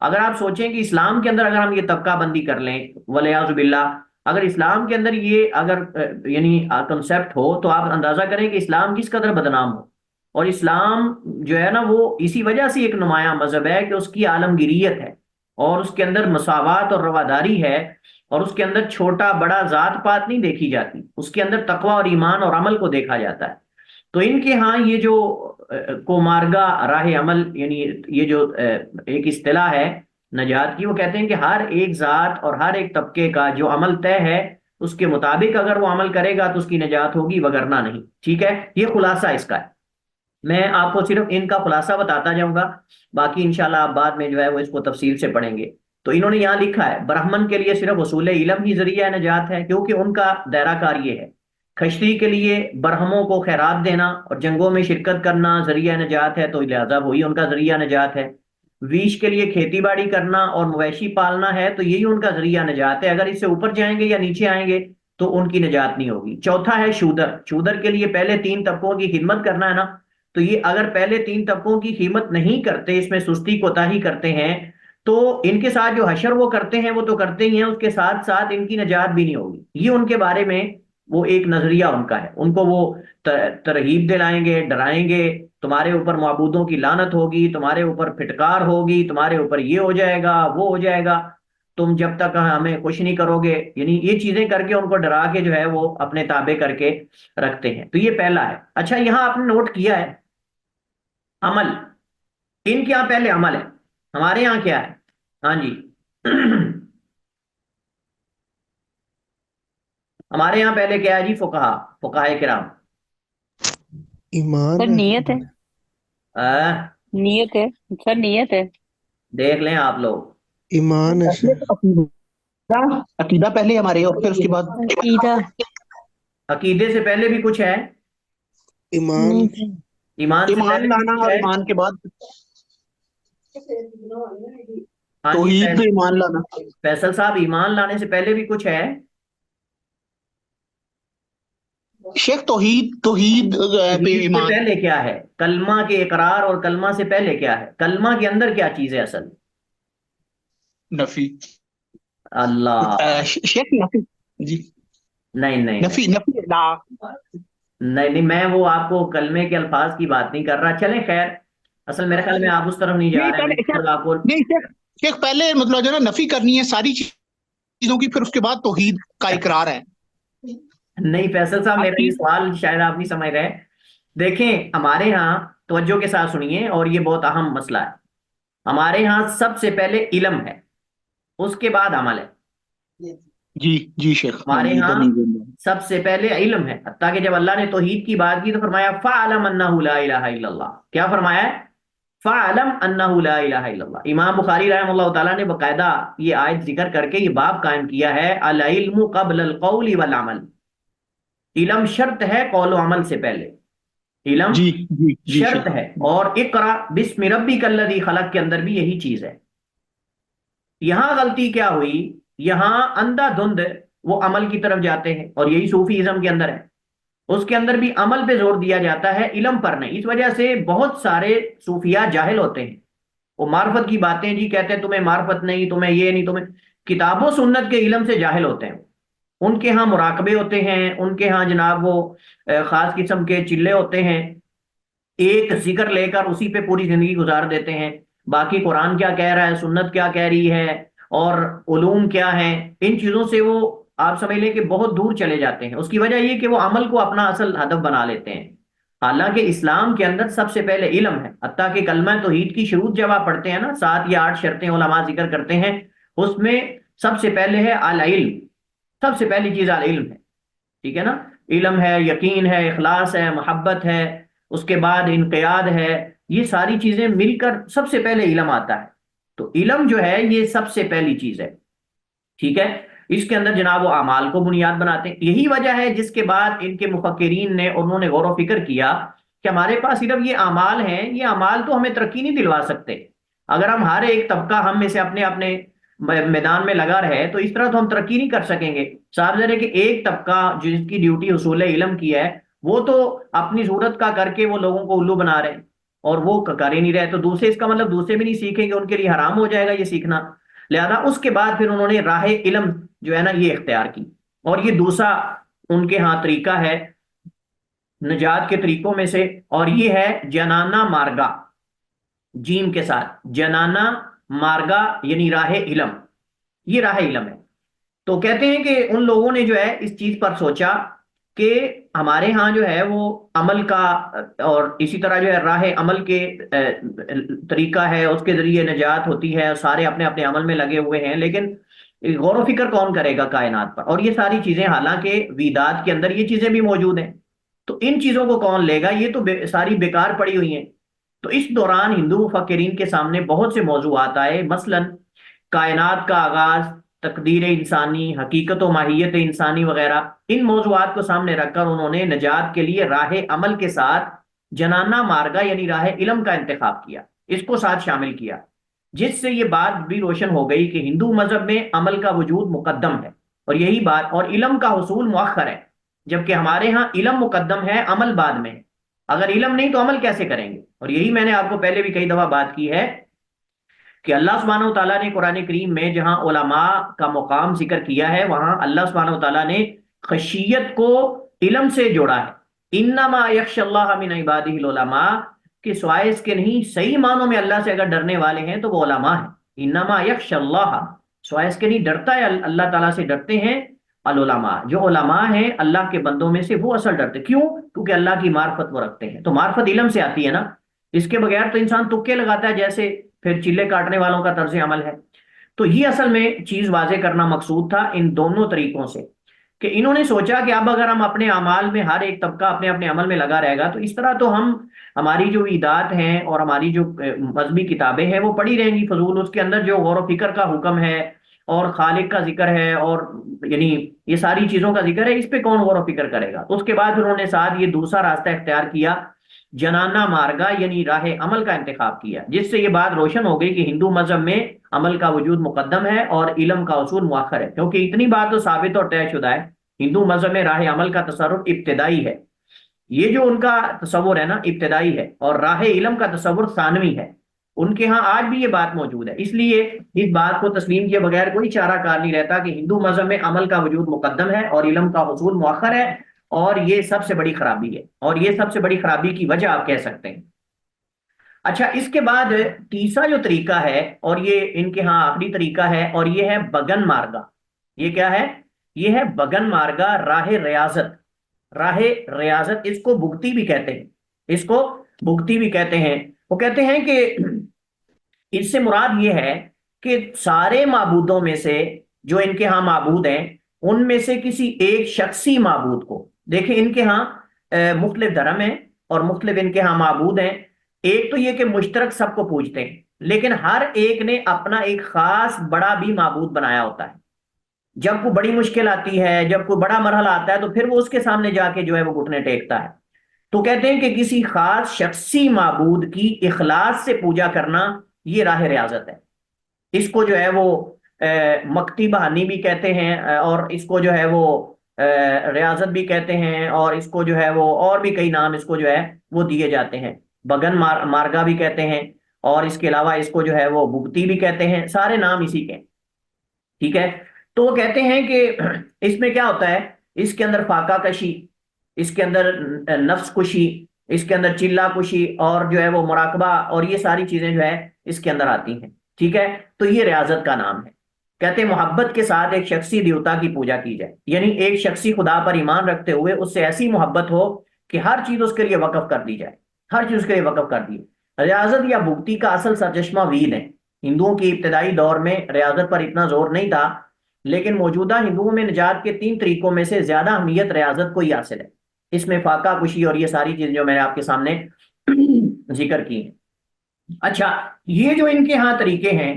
اگر آپ سوچیں کہ اسلام کے اندر اگر ہم یہ طبقہ بندی کر لیں ولیاذ باللہ، اگر اسلام کے اندر یہ اگر یعنی کنسپٹ ہو، تو آپ اندازہ کریں کہ اسلام کس قدر بدنام ہو۔ اور اسلام جو ہے نا وہ اسی وجہ سے ایک نمایاں مذہب ہے کہ اس کی عالمگیریت ہے، اور اس کے اندر مساوات اور رواداری ہے، اور اس کے اندر چھوٹا بڑا ذات پات نہیں دیکھی جاتی، اس کے اندر تقوی اور ایمان اور عمل کو دیکھا جاتا ہے۔ تو ان کے ہاں یہ جو کومارگا راہ عمل، یعنی یہ جو ایک اصطلاح ہے نجات کی، وہ کہتے ہیں کہ ہر ایک ذات اور ہر ایک طبقے کا جو عمل طے ہے اس کے مطابق اگر وہ عمل کرے گا تو اس کی نجات ہوگی، وگرنہ نہیں۔ ٹھیک ہے، یہ خلاصہ اس کا ہے۔ میں آپ کو صرف ان کا خلاصہ بتاتا جاؤں گا، باقی انشاءاللہ آپ بعد میں جو ہے وہ اس کو تفصیل سے پڑھیں گے۔ تو انہوں نے یہاں لکھا ہے برہمن کے لیے صرف اصول علم ہی ذریعہ نجات ہے، کیونکہ ان کا دائرہ کار یہ ہے۔ کھشتی کے لیے برہموں کو خیرات دینا اور جنگوں میں شرکت کرنا ذریعہ نجات ہے، تو لہذا وہی ان کا ذریعہ نجات ہے۔ ویش کے لیے کھیتی باڑی کرنا اور مویشی پالنا ہے، تو یہی ان کا ذریعہ نجات ہے۔ اگر اس سے اوپر جائیں گے یا نیچے آئیں گے تو ان کی نجات نہیں ہوگی۔ چوتھا ہے شودر، شودر کے لیے پہلے تین طبقوں کی خدمت کرنا ہے نا، تو یہ اگر پہلے تین طبقوں کی خدمت نہیں کرتے، اس میں سستی کوتاہی کرتے ہیں، تو ان کے ساتھ جو حشر وہ کرتے ہیں وہ تو کرتے ہی ہیں، اس کے ساتھ ساتھ ان کی نجات بھی نہیں ہوگی۔ یہ ان کے بارے میں وہ ایک نظریہ ان کا ہے، ان کو وہ ترغیب دلائیں گے، ڈرائیں گے، تمہارے اوپر معبودوں کی لعنت ہوگی، تمہارے اوپر پھٹکار ہوگی، تمہارے اوپر یہ ہو جائے گا وہ ہو جائے گا، تم جب تک ہمیں خوش نہیں کرو گے، یعنی یہ چیزیں کر کے ان کو ڈرا کے جو ہے وہ اپنے تابع کر کے رکھتے ہیں۔ تو یہ پہلا ہے۔ اچھا، یہاں آپ نے نوٹ کیا ہے عمل، ان کے یہاں پہلے عمل ہے، ہمارے یہاں کیا ہے؟ ہاں جی ہمارے یہاں پہلے کیا ہے جی؟ فقہائے کرام۔ ایمان سر نیت ہے، نیت ہے سر، نیت ہے۔ دیکھ لیں آپ لوگ، ایمان ہے سر۔ عقیدہ پہلے ہمارے اور پھر اس کے بعد عقیدہ عقیدے سے پہلے بھی کچھ ہے، ایمان نہیں سر۔ ایمان سے ایمان پہلے بھی لانا کچھ اور ہے۔ ایمان کے بعد ہاں جی توحید پہ ایمان لانا۔ فیصل صاحب، ایمان لانے سے پہلے بھی کچھ ہے۔ شیخ توحید پہ توحید سے ایمان، پہلے کیا ہے؟ کلمہ کے اقرار، اور کلمہ سے پہلے کیا ہے؟ کلمہ کے اندر کیا چیز ہے اصل؟ نفی، اللہ، شیخ نفی، جی نہیں نہیں نہیں نفی لا، نہیں نہیں، میں وہ آپ کو کلمے کے الفاظ کی بات نہیں کر رہا۔ چلیں خیر، اصل میرے خیال میں آپ اس طرف نہیں جا نہیں رہے ہیں، میں پہلے اس طرف آپ کو نہیں شیخ پہلے مطلب جو ہے نا نفی کرنی ہے ساری چیزوں کی، پھر اس کے بعد توحید کا اقرار ہے۔ نہیں فیصل صاحب، میرا یہ سوال شاید آپ نہیں سمجھ رہے۔ دیکھیں ہمارے ہاں، توجہ کے ساتھ سنیے، اور یہ بہت اہم مسئلہ ہے۔ ہمارے ہاں سب سے پہلے علم ہے، اس کے بعد عمل ہے۔ جی جی شیخ، ہاں ہمارے جی ہاں ادھر نہیں بول رہا۔ سب سے پہلے علم ہے، حتیٰ کہ جب اللہ نے توحید کی بات کی تو فرمایا فَعْلَمْ أَنَّهُ لَا إِلَهَ إِلَّا اللَّهُ۔ کیا فرمایا ہے؟ فَعْلَمْ أَنَّهُ لَا إِلَهَ إِلَّا اللَّهُ۔ امام بخاری رحمہ اللہ تعالیٰ نے باقاعدہ یہ آیت ذکر کر کے یہ باب قائم کیا ہے، العلم قبل القول والعمل۔ علم شرط ہے قول و عمل سے پہلے، علم جی جی جی شرط شیخ، ہے۔ اور اقرا بسم ربک الذی خلق کے اندر بھی یہی چیز ہے۔ یہاں غلطی کیا ہوئی؟ یہاں اندھا دھند وہ عمل کی طرف جاتے ہیں، اور یہی صوفی ازم کے اندر ہے، اس کے اندر بھی عمل پہ زور دیا جاتا ہے، علم پر نہیں۔ اس وجہ سے بہت سارے صوفیاء جاہل ہوتے ہیں، وہ معرفت کی باتیں جی کہتے ہیں تمہیں معرفت نہیں، تمہیں یہ نہیں، تمہیں کتاب و سنت کے علم سے جاہل ہوتے ہیں۔ ان کے ہاں مراقبے ہوتے ہیں، ان کے ہاں جناب وہ خاص قسم کے چلے ہوتے ہیں، ایک ذکر لے کر اسی پہ پوری زندگی گزار دیتے ہیں، باقی قرآن کیا کہہ رہا ہے، سنت کیا کہہ رہی ہے، اور علوم کیا ہے، ان چیزوں سے وہ آپ سمجھ لیں کہ بہت دور چلے جاتے ہیں۔ اس کی وجہ یہ کہ وہ عمل کو اپنا اصل ہدف بنا لیتے ہیں، حالانکہ اسلام کے اندر سب سے پہلے علم ہے۔ حتیٰ کہ کلمہ توحید کی شروط جب آپ پڑھتے ہیں نا، 7 یا 8 شرطیں علماء ذکر کرتے ہیں، اس میں سب سے پہلے ہے العلم، سب سے پہلی چیز العلم ہے، ٹھیک ہے نا؟ علم ہے، یقین ہے، اخلاص ہے، محبت ہے، اس کے بعد انقیاد ہے، یہ ساری چیزیں مل کر سب سے پہلے علم آتا ہے۔ تو علم جو ہے یہ سب سے پہلی چیز ہے، ٹھیک ہے؟ اس کے اندر جناب وہ اعمال کو بنیاد بناتے ہیں۔ یہی وجہ ہے جس کے بعد ان کے مفکرین نے، انہوں نے غور و فکر کیا کہ ہمارے پاس صرف یہ اعمال ہیں، یہ اعمال تو ہمیں ترقی نہیں دلوا سکتے۔ اگر ہم ہر ایک طبقہ ہم میں سے اپنے اپنے میدان میں لگا رہے تو اس طرح تو ہم ترقی نہیں کر سکیں گے۔ صاحب ذرا کہ ایک طبقہ جس کی ڈیوٹی حصول علم کی ہے، وہ تو اپنی صورت کا کر کے وہ لوگوں کو الو بنا رہے ہیں، اور وہ کر ہی نہیں رہے، تو دوسرے اس کا مطلب دوسرے بھی نہیں سیکھیں گے، ان کے لیے حرام ہو جائے گا یہ سیکھنا. لہذا اس کے بعد پھر انہوں نے راہ علم جو ہے نا یہ اختیار کی. اور یہ دوسرا ان کے ہاں طریقہ ہے نجات کے طریقوں میں سے، اور یہ ہے جنانا مارگا، جیم کے ساتھ، جنانا مارگا یعنی راہ علم. یہ راہ علم ہے. تو کہتے ہیں کہ ان لوگوں نے جو ہے اس چیز پر سوچا کہ ہمارے ہاں جو ہے وہ عمل کا اور اسی طرح جو ہے راہ عمل کے طریقہ ہے، اس کے ذریعے نجات ہوتی ہے، سارے اپنے اپنے عمل میں لگے ہوئے ہیں، لیکن غور و فکر کون کرے گا کائنات پر؟ اور یہ ساری چیزیں حالانکہ ویدات کے اندر یہ چیزیں بھی موجود ہیں، تو ان چیزوں کو کون لے گا؟ یہ تو ساری بیکار پڑی ہوئی ہیں. تو اس دوران ہندو مفکرین کے سامنے بہت سے موضوعات آئے، مثلا کائنات کا آغاز، تقدیر انسانی، حقیقت و ماہیت انسانی وغیرہ. ان موضوعات کو سامنے رکھ کر انہوں نے نجات کے لیے راہ عمل کے ساتھ جنانا مارگا یعنی راہ علم کا انتخاب کیا، اس کو ساتھ شامل کیا، جس سے یہ بات بھی روشن ہو گئی کہ ہندو مذہب میں عمل کا وجود مقدم ہے، اور یہی بات، اور علم کا حصول مؤخر ہے، جبکہ ہمارے ہاں علم مقدم ہے، عمل بعد میں ہے. اگر علم نہیں تو عمل کیسے کریں گے؟ اور یہی میں نے آپ کو پہلے بھی کئی دفعہ بات کی ہے کہ اللہ سبحانہ و تعالیٰ نے قرآن کریم میں جہاں علماء کا مقام ذکر کیا ہے، وہاں اللہ سبحانہ و تعالیٰ نے خشیت کو علم سے جوڑا ہے. انما یخش اللہ من عبادہ العلماء، کہ سوائے اس کے نہیں، صحیح معنوں میں اللہ سے اگر ڈرنے والے ہیں تو وہ علماء ہیں. انما یخش اللہ، سوائے اس کے نہیں، ڈرتا ہے اللہ تعالیٰ سے ڈرتے ہیں العلماء، جو علماء ہیں اللہ کے بندوں میں سے وہ اصل ڈرتے. کیوں؟ کیونکہ اللہ کی معرفت وہ رکھتے ہیں. تو معرفت علم سے آتی ہے نا، اس کے بغیر تو انسان تکے لگاتا ہے، جیسے پھر چلے کاٹنے والوں کا طرز عمل ہے. تو یہ اصل میں چیز واضح کرنا مقصود تھا ان دونوں طریقوں سے، کہ انہوں نے سوچا کہ اب اگر ہم اپنے اعمال میں ہر ایک طبقہ اپنے اپنے عمل میں لگا رہے گا تو اس طرح تو ہماری جو عیدات ہیں اور ہماری جو مذہبی کتابیں ہیں وہ پڑھی رہیں گی فضول. اس کے اندر جو غور و فکر کا حکم ہے اور خالق کا ذکر ہے اور یعنی یہ ساری چیزوں کا ذکر ہے، اس پہ کون غور و فکر کرے گا؟ اس کے بعد انہوں نے ساتھ یہ دوسرا راستہ اختیار کیا، جنانا مارگا یعنی راہ عمل کا انتخاب کیا، جس سے یہ بات روشن ہو گئی کہ ہندو مذہب میں عمل کا وجود مقدم ہے اور علم کا اصول مؤخر ہے. کیونکہ اتنی بات تو ثابت اور طے شدہ ہے، ہندو مذہب میں راہ عمل کا تصور ابتدائی ہے. یہ جو ان کا تصور ہے نا ابتدائی ہے، اور راہ علم کا تصور ثانوی ہے. ان کے ہاں آج بھی یہ بات موجود ہے. اس لیے اس بات کو تسلیم کیے بغیر کوئی چارہ کار نہیں رہتا کہ ہندو مذہب میں عمل کا وجود مقدم ہے اور علم کا حصول مؤخر ہے، اور یہ سب سے بڑی خرابی ہے، اور یہ سب سے بڑی خرابی کی وجہ آپ کہہ سکتے ہیں. اچھا، اس کے بعد تیسرا جو طریقہ ہے، اور یہ ان کے ہاں آخری طریقہ ہے، اور یہ ہے بگن مارگا. یہ کیا ہے؟ یہ ہے بگن مارگا، راہ ریاضت. راہ ریاضت، اس کو بھگتی بھی کہتے ہیں، اس کو بھگتی بھی کہتے ہیں. وہ کہتے ہیں کہ اس سے مراد یہ ہے کہ سارے معبودوں میں سے جو ان کے ہاں معبود ہیں، ان میں سے کسی ایک شخصی معبود کو، دیکھیں ان کے ہاں مختلف دھرم ہیں اور مختلف ان کے ہاں معبود ہیں. ایک تو یہ کہ مشترک سب کو پوجتے ہیں، لیکن ہر ایک نے اپنا ایک خاص بڑا بھی معبود بنایا ہوتا ہے. جب کوئی بڑی مشکل آتی ہے، جب کوئی بڑا مرحلہ آتا ہے، تو پھر وہ اس کے سامنے جا کے جو ہے وہ گھٹنے ٹیکتا ہے. تو کہتے ہیں کہ کسی خاص شخصی معبود کی اخلاص سے پوجا کرنا یہ راہ ریاضت ہے. اس کو جو ہے وہ مکتی بہانی بھی کہتے ہیں، اور اس کو جو ہے وہ ریاضت بھی کہتے ہیں، اور اس کو جو ہے وہ اور بھی کئی نام اس کو جو ہے وہ دیے جاتے ہیں. بگن مارگا بھی کہتے ہیں، اور اس کے علاوہ اس کو جو ہے وہ بھگتی بھی کہتے ہیں. سارے نام اسی کے. ٹھیک ہے. تو وہ کہتے ہیں کہ اس میں کیا ہوتا ہے، اس کے اندر فاقہ کشی، اس کے اندر نفس کشی، اس کے اندر چلہ کشی، اور جو ہے وہ مراقبہ، اور یہ ساری چیزیں جو ہے اس کے اندر آتی ہیں. ٹھیک ہے. تو یہ ریاضت کا نام ہے. کہتے ہیں محبت کے ساتھ ایک شخصی دیوتا کی پوجا کی جائے، یعنی ایک شخصی خدا پر ایمان رکھتے ہوئے اس سے ایسی محبت ہو کہ ہر چیز اس کے لیے وقف کر دی جائے، ہر چیز اس کے لیے وقف کر دی. ریاضت یا بھکتی کا اصل سرچشمہ وید ہے. ہندوؤں کی ابتدائی دور میں ریاضت پر اتنا زور نہیں تھا، لیکن موجودہ ہندوؤں میں نجات کے 3 طریقوں میں سے زیادہ اہمیت ریاضت کو ہی حاصل ہے. اس میں فاقہ کشی اور یہ ساری چیزیں جو میں نے آپ کے سامنے ذکر کی ہیں. اچھا، یہ جو ان کے ہاں طریقے ہیں،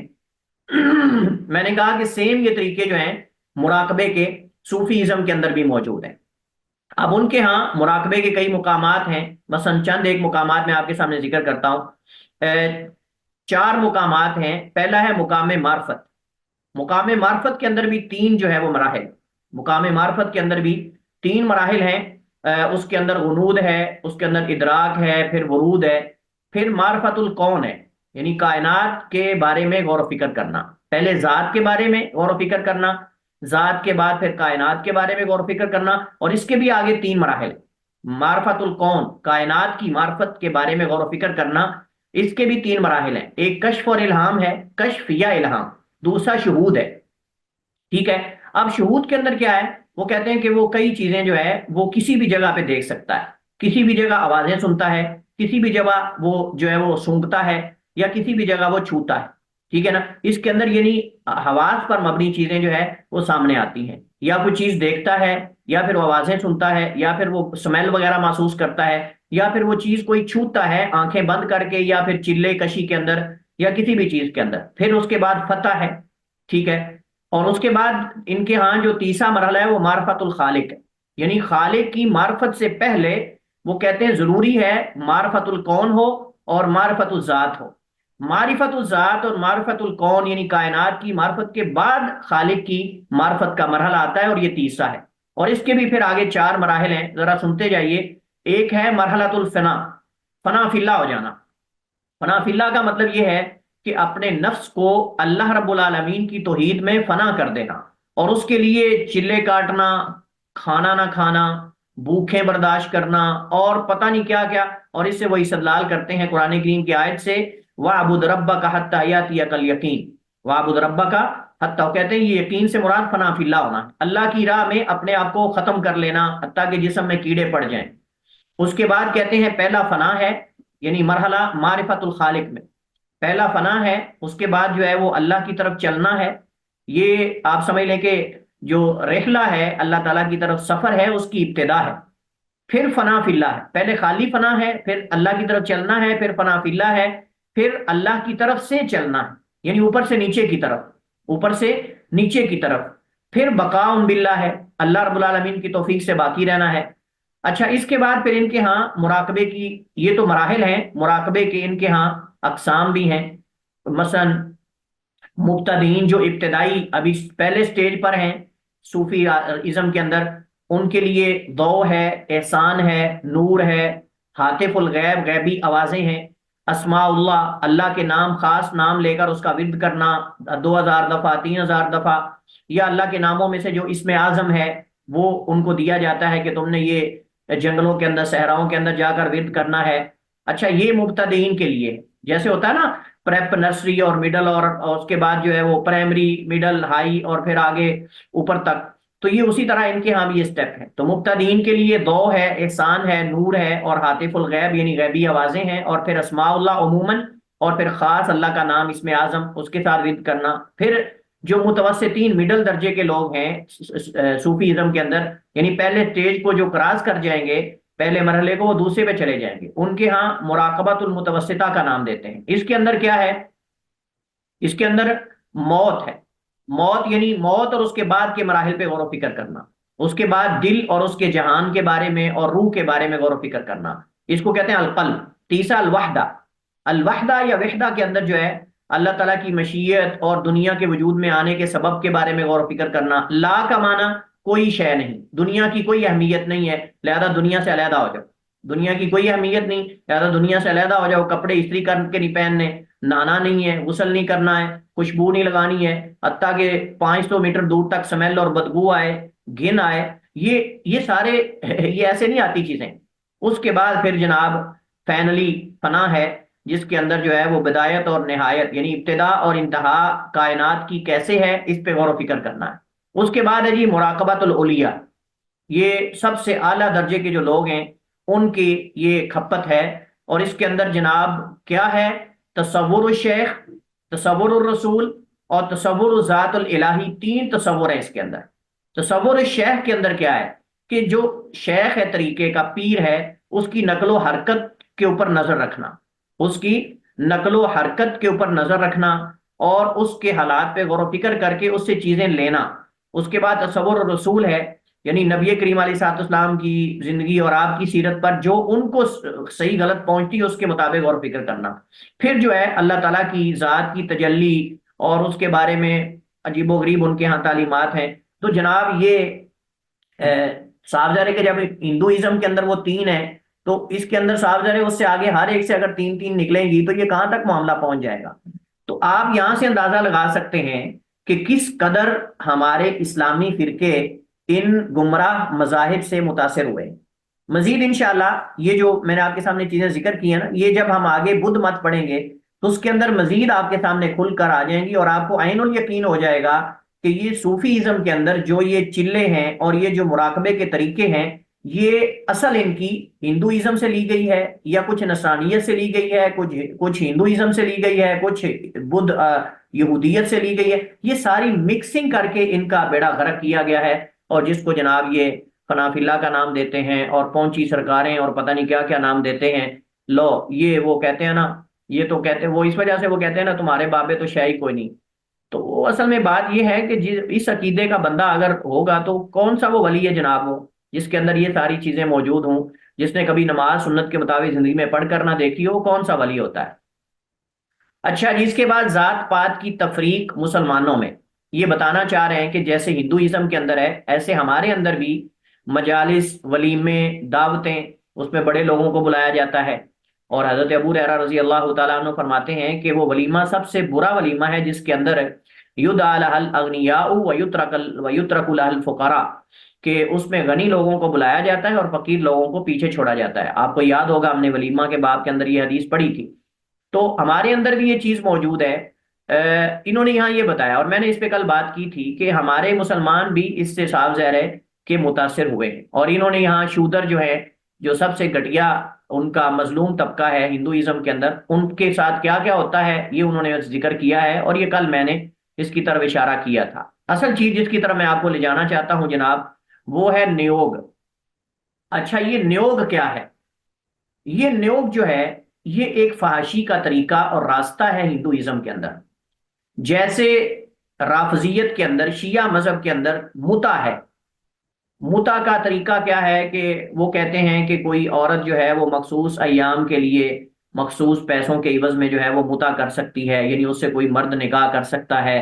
میں نے کہا کہ سیم یہ طریقے جو ہیں مراقبے کے صوفیزم کے اندر بھی موجود ہیں. اب ان کے ہاں مراقبے کے کئی مقامات ہیں، مثلا چند ایک مقامات میں آپ کے سامنے ذکر کرتا ہوں. 4 مقامات ہیں. پہلا ہے مقام معرفت. مقام معرفت کے اندر بھی 3 جو ہے وہ مراحل، مقام معرفت کے اندر بھی 3 مراحل ہیں. اس کے اندر غنود ہے، اس کے اندر ادراک ہے، پھر ورود ہے. پھر معرفت الکون ہے، یعنی کائنات کے بارے میں غور و فکر کرنا، پہلے ذات کے بارے میں غور و فکر کرنا، ذات کے بعد پھر کائنات کے بارے میں غور و فکر کرنا، اور اس کے بھی آگے 3 مراحل، معرفت الکون، کائنات کی معرفت کے بارے میں غور و فکر کرنا، اس کے بھی 3 مراحل ہیں، ایک کشف اور الہام ہے، کشف یا الہام، دوسرا شہود ہے، ٹھیک ہے۔ اب شہود کے اندر کیا ہے، وہ کہتے ہیں کہ وہ کئی چیزیں جو ہے وہ کسی بھی جگہ پہ دیکھ سکتا ہے، کسی بھی جگہ آوازیں سنتا ہے، کسی بھی جگہ وہ جو ہے وہ سونگتا ہے، یا کسی بھی جگہ وہ چھوتا ہے، ٹھیک ہے نا۔ اس کے اندر یعنی حواس پر مبنی چیزیں جو ہے وہ سامنے آتی ہیں، یا کوئی چیز دیکھتا ہے، یا پھر وہ آوازیں سنتا ہے، یا پھر وہ سمیل وغیرہ محسوس کرتا ہے، یا پھر وہ چیز کوئی چھوتا ہے آنکھیں بند کر کے، یا پھر چلے کشی کے اندر، یا کسی بھی چیز کے اندر۔ پھر اس کے بعد فتح ہے، ٹھیک ہے، اور اس کے بعد ان کے ہاں جو تیسرا مرحلہ ہے وہ معرفت الخالق ہے، یعنی خالق کی معرفت سے پہلے وہ کہتے ہیں ضروری ہے معرفت الکون ہو اور معرفت الذات ہو۔ معرفت الذات اور معرفت الکون یعنی کائنات کی معرفت کے بعد خالق کی معرفت کا مرحلہ آتا ہے، اور یہ تیسرا ہے، اور اس کے بھی پھر آگے 4 مراحل ہیں، ذرا سنتے جائیے۔ ایک ہے مرحلۃ الفنا، فنا فی اللہ ہو جانا۔ فنا فی اللہ کا مطلب یہ ہے کہ اپنے نفس کو اللہ رب العالمین کی توحید میں فنا کر دینا، اور اس کے لیے چلے کاٹنا، کھانا نہ کھانا، بھوکیں برداشت کرنا، اور پتہ نہیں کیا کیا، اور اس سے وہ استدلال کرتے ہیں قرآن کریم کی آیت سے وَاعْبُدْ رَبَّكَ حَتَّىٰ يَأْتِيَكَ الْيَقِينُ، وَاعْبُدْ رَبَّكَ حَتَّىٰ، وہ کہتے ہیں یہ یقین سے مراد فنا فی اللہ ہونا، اللہ کی راہ میں اپنے آپ کو ختم کر لینا حتیٰ کہ جسم میں کیڑے پڑ جائیں۔ اس کے بعد کہتے ہیں پہلا فنا ہے، یعنی مرحلہ معرفت الخالق میں پہلا فنا ہے، اس کے بعد جو ہے وہ اللہ کی طرف چلنا ہے، یہ آپ سمجھ لیں کہ جو رحلہ ہے اللہ تعالیٰ کی طرف سفر ہے اس کی ابتدا ہے۔ پھر فنا فی اللہ ہے، پہلے خالی فنا ہے، پھر اللہ کی طرف چلنا ہے، پھر فنا فی اللہ ہے، پھر اللہ کی طرف سے چلنا ہے، یعنی اوپر سے نیچے کی طرف، اوپر سے نیچے کی طرف، پھر بقاء باللہ ہے، اللہ رب العالمین کی توفیق سے باقی رہنا ہے۔ اچھا، اس کے بعد پھر ان کے ہاں مراقبے کی، یہ تو مراحل ہیں، مراقبے کے ان کے ہاں اقسام بھی ہیں، مثلا مبتدئین جو ابتدائی ابھی پہلے سٹیج پر ہیں صوفی ازم کے اندر، ان کے لیے ضوء ہے، احسان ہے، نور ہے، ہاتف الغیب، غیبی آوازیں ہیں، اسماء اللہ، اللہ کے نام، خاص نام لے کر اس کا ورد کرنا 2000 دفعہ، 3000 دفعہ، یا اللہ کے ناموں میں سے جو اسم اعظم ہے وہ ان کو دیا جاتا ہے کہ تم نے یہ جنگلوں کے اندر، صحراؤں کے اندر جا کر ورد کرنا ہے۔ اچھا، یہ مبتدئین کے لیے، جیسے ہوتا ہے نا پریپ، نرسری اور مڈل، اور اس کے بعد جو ہے وہ پرائمری، مڈل، ہائی، اور پھر آگے اوپر تک، تو یہ اسی طرح ان کے ہاں بھی یہ سٹیپ ہے۔ تو مبتدئین کے لیے ضوء ہے، احسان ہے، نور ہے، اور ہاتف الغیب یعنی غیبی آوازیں ہیں، اور پھر اسماء اللہ عموماً، اور پھر خاص اللہ کا نام، اسم اعظم، اس کے ساتھ ورد کرنا۔ پھر جو متوسطین، مڈل درجے کے لوگ ہیں صوفی ازم کے اندر، یعنی پہلے سٹیج کو جو کراس کر جائیں گے، پہلے مرحلے کو، وہ دوسرے پہ چلے جائیں گے، ان کے ہاں مراقبت المتوسطہ کا نام دیتے ہیں۔ اس کے اندر کیا ہے، اس کے اندر موت ہے، موت یعنی موت اور اس کے بعد کے مراحل پہ غور و فکر کرنا، اس کے بعد دل اور اس کے جہان کے بارے میں اور روح کے بارے میں غور و فکر کرنا، اس کو کہتے ہیں القلب۔ تیسرا الوحدہ، الوحدہ یا وحدہ کے اندر جو ہے اللہ تعالیٰ کی مشیت اور دنیا کے وجود میں آنے کے سبب کے بارے میں غور و فکر کرنا۔ لا کا معنی کوئی شے نہیں، دنیا کی کوئی اہمیت نہیں ہے، لہذا دنیا سے علیحدہ ہو جاؤ، دنیا کی کوئی اہمیت نہیں، لہذا دنیا سے علیحدہ ہو جاؤ، کپڑے استری کر کے نہیں پہننے، نہانا نہیں ہے، غسل نہیں کرنا ہے، خوشبو نہیں لگانی ہے، حتیٰ کہ 500 میٹر دور تک سمیل اور بدبو آئے، گھن آئے، یہ سارے یہ ایسے نہیں آتی چیزیں۔ اس کے بعد پھر جناب فائنلی فنا ہے، جس کے اندر جو ہے وہ بدایت اور نہایت یعنی ابتدا اور انتہا کائنات کی کیسے ہے، اس پہ غور و فکر کرنا ہے۔ اس کے بعد ہے جی مراقبت العلیاء، یہ سب سے اعلیٰ درجے کے جو لوگ ہیں ان کی یہ کھپت ہے، اور اس کے اندر جناب کیا ہے، تصور الشیخ، تصور الرسول اور تصور ذات الالہی، 3 تصور ہیں اس کے اندر۔ تصور الشیخ کے اندر کیا ہے کہ جو شیخ ہے، طریقے کا پیر ہے، اس کی نقل و حرکت کے اوپر نظر رکھنا، اس کی نقل و حرکت کے اوپر نظر رکھنا، اور اس کے حالات پہ غور و فکر کر کے اس سے چیزیں لینا۔ اس کے بعد تصور الرسول ہے، یعنی نبی کریم علیہ الصلوۃ والسلام کی زندگی اور آپ کی سیرت پر جو ان کو صحیح غلط پہنچتی ہے اس کے مطابق غور و فکر کرنا۔ پھر جو ہے اللہ تعالیٰ کی ذات کی تجلی اور اس کے بارے میں عجیب و غریب ان کے ہاں تعلیمات ہیں۔ تو جناب یہ صاحب ظاہر ہے کہ جب ہندوازم کے اندر وہ 3 ہیں، تو اس کے اندر صاحب ذرا اس سے آگے ہر ایک سے اگر تین تین نکلیں گی تو یہ کہاں تک معاملہ پہنچ جائے گا. تو آپ یہاں سے اندازہ لگا سکتے ہیں کہ کس قدر ہمارے اسلامی فرقے ان گمراہ مذاہب سے متاثر ہوئے. مزید انشاءاللہ یہ جو میں نے آپ کے سامنے چیزیں ذکر کی ہیں نا، یہ جب ہم آگے بدھ مت پڑھیں گے تو اس کے اندر مزید آپ کے سامنے کھل کر آ جائیں گی، اور آپ کو عین الیقین ہو جائے گا کہ یہ صوفی ازم کے اندر جو یہ چلے ہیں اور یہ جو مراقبے کے طریقے ہیں، یہ اصل ان کی ہندوازم سے لی گئی ہے، یا کچھ نصرانیت سے لی گئی ہے، کچھ ہندوازم سے لی گئی ہے، کچھ بدھ یہودیت سے لی گئی ہے. یہ ساری مکسنگ کر کے ان کا بیڑا غرق کیا گیا ہے، اور جس کو جناب یہ فناف اللہ کا نام دیتے ہیں اور پونچی سرکاریں اور پتہ نہیں کیا کیا نام دیتے ہیں. لو یہ وہ کہتے ہیں نا، یہ تو کہتے ہیں وہ اس وجہ سے وہ کہتے ہیں نا تمہارے بابے تو شے ہی کوئی نہیں. تو وہ اصل میں بات یہ ہے کہ اس عقیدے کا بندہ اگر ہوگا تو کون سا وہ ولی ہے جناب وہ جس کے اندر یہ ساری چیزیں موجود ہوں. جس نے کبھی نماز سنت کے مطابق زندگی میں پڑھ کر نہ دیکھی ہو، وہ کون سا ولی ہوتا ہے. اچھا جی، اس کے بعد ذات پات کی تفریق مسلمانوں میں یہ بتانا چاہ رہے ہیں کہ جیسے ہندوازم کے اندر ہے ایسے ہمارے اندر بھی مجالس، ولیمے، دعوتیں، اس میں بڑے لوگوں کو بلایا جاتا ہے. اور حضرت ابو ہریرہ رضی اللہ تعالیٰ عنہ فرماتے ہیں کہ وہ ولیمہ سب سے برا ولیمہ ہے جس کے اندر یدعى لها الاغنیاء ویترک لها الفقراء، کہ اس میں غنی لوگوں کو بلایا جاتا ہے اور فقیر لوگوں کو پیچھے چھوڑا جاتا ہے. آپ کو یاد ہوگا ہم نے ولیمہ کے باب کے اندر یہ حدیث پڑھی تھی. تو ہمارے اندر بھی یہ چیز موجود ہے. انہوں نے یہاں یہ بتایا، اور میں نے اس پہ کل بات کی تھی کہ ہمارے مسلمان بھی اس سے صاف ظاہر ہے کہ متاثر ہوئے ہیں. اور انہوں نے یہاں شودر جو ہے، جو سب سے گھٹیا ان کا مظلوم طبقہ ہے ہندوازم کے اندر، ان کے ساتھ کیا کیا ہوتا ہے یہ انہوں نے ذکر کیا ہے، اور یہ کل میں نے اس کی طرف اشارہ کیا تھا. اصل چیز جس کی طرف میں آپ کو لے جانا چاہتا ہوں جناب، وہ ہے نیوگ. اچھا یہ نیوگ کیا ہے؟ یہ نیوگ جو ہے یہ ایک فحاشی کا طریقہ اور راستہ ہے ہندوازم کے اندر. جیسے رافضیت کے اندر، شیعہ مذہب کے اندر متع ہے. متع کا طریقہ کیا ہے کہ وہ کہتے ہیں کہ کوئی عورت جو ہے وہ مخصوص ایام کے لیے مخصوص پیسوں کے عوض میں جو ہے وہ متع کر سکتی ہے، یعنی اس سے کوئی مرد نکاح کر سکتا ہے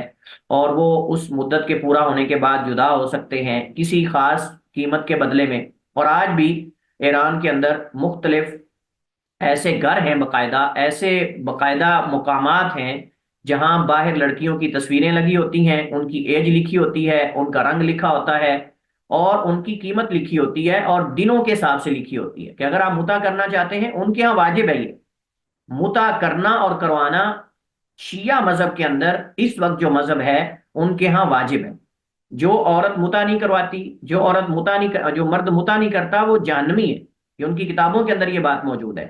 اور وہ اس مدت کے پورا ہونے کے بعد جدا ہو سکتے ہیں کسی خاص قیمت کے بدلے میں. اور آج بھی ایران کے اندر مختلف ایسے گھر ہیں، ایسے باقاعدہ مقامات ہیں جہاں باہر لڑکیوں کی تصویریں لگی ہوتی ہیں، ان کی ایج لکھی ہوتی ہے، ان کا رنگ لکھا ہوتا ہے اور ان کی قیمت لکھی ہوتی ہے اور دنوں کے حساب سے لکھی ہوتی ہے کہ اگر آپ متع کرنا چاہتے ہیں ان کے ہاں واجب ہے یہ متع کرنا اور کروانا. شیعہ مذہب کے اندر اس وقت جو مذہب ہے ان کے ہاں واجب ہے. جو عورت متع نہیں کرواتی، جو مرد متع نہیں کرتا وہ جہنمی ہے. یہ ان کی کتابوں کے اندر یہ بات موجود ہے.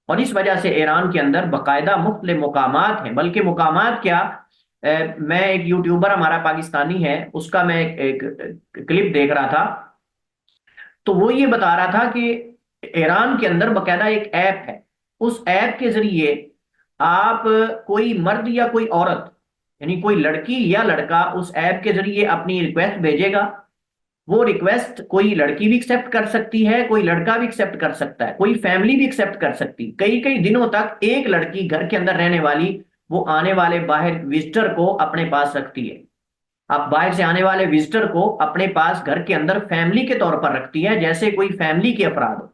اور اس وجہ سے ایران کے اندر باقاعدہ مختلف مقامات ہیں، بلکہ مقامات کیا، میں ایک یوٹیوبر ہمارا پاکستانی ہے اس کا میں ایک کلپ دیکھ رہا تھا، تو وہ یہ بتا رہا تھا کہ ایران کے اندر باقاعدہ ایک ایپ ہے. اس ایپ کے ذریعے آپ کوئی مرد یا کوئی عورت، یعنی کوئی لڑکی یا لڑکا، اس ایپ کے ذریعے اپنی ریکویسٹ بھیجے گا. وہ ریکویسٹ کوئی لڑکی بھی ایکسیپٹ کر سکتی ہے، کوئی لڑکا بھی ایکسیپٹ کر سکتا ہے، کوئی فیملی بھی ایکسیپٹ کر سکتی. کئی کئی دنوں تک ایک لڑکی گھر کے اندر رہنے والی وہ آنے والے باہر وزٹر کو اپنے پاس رکھتی ہے. اب باہر سے آنے والے وزٹر کو اپنے پاس گھر کے اندر فیملی کے طور پر رکھتی ہے، جیسے کوئی فیملی کے افراد ہو.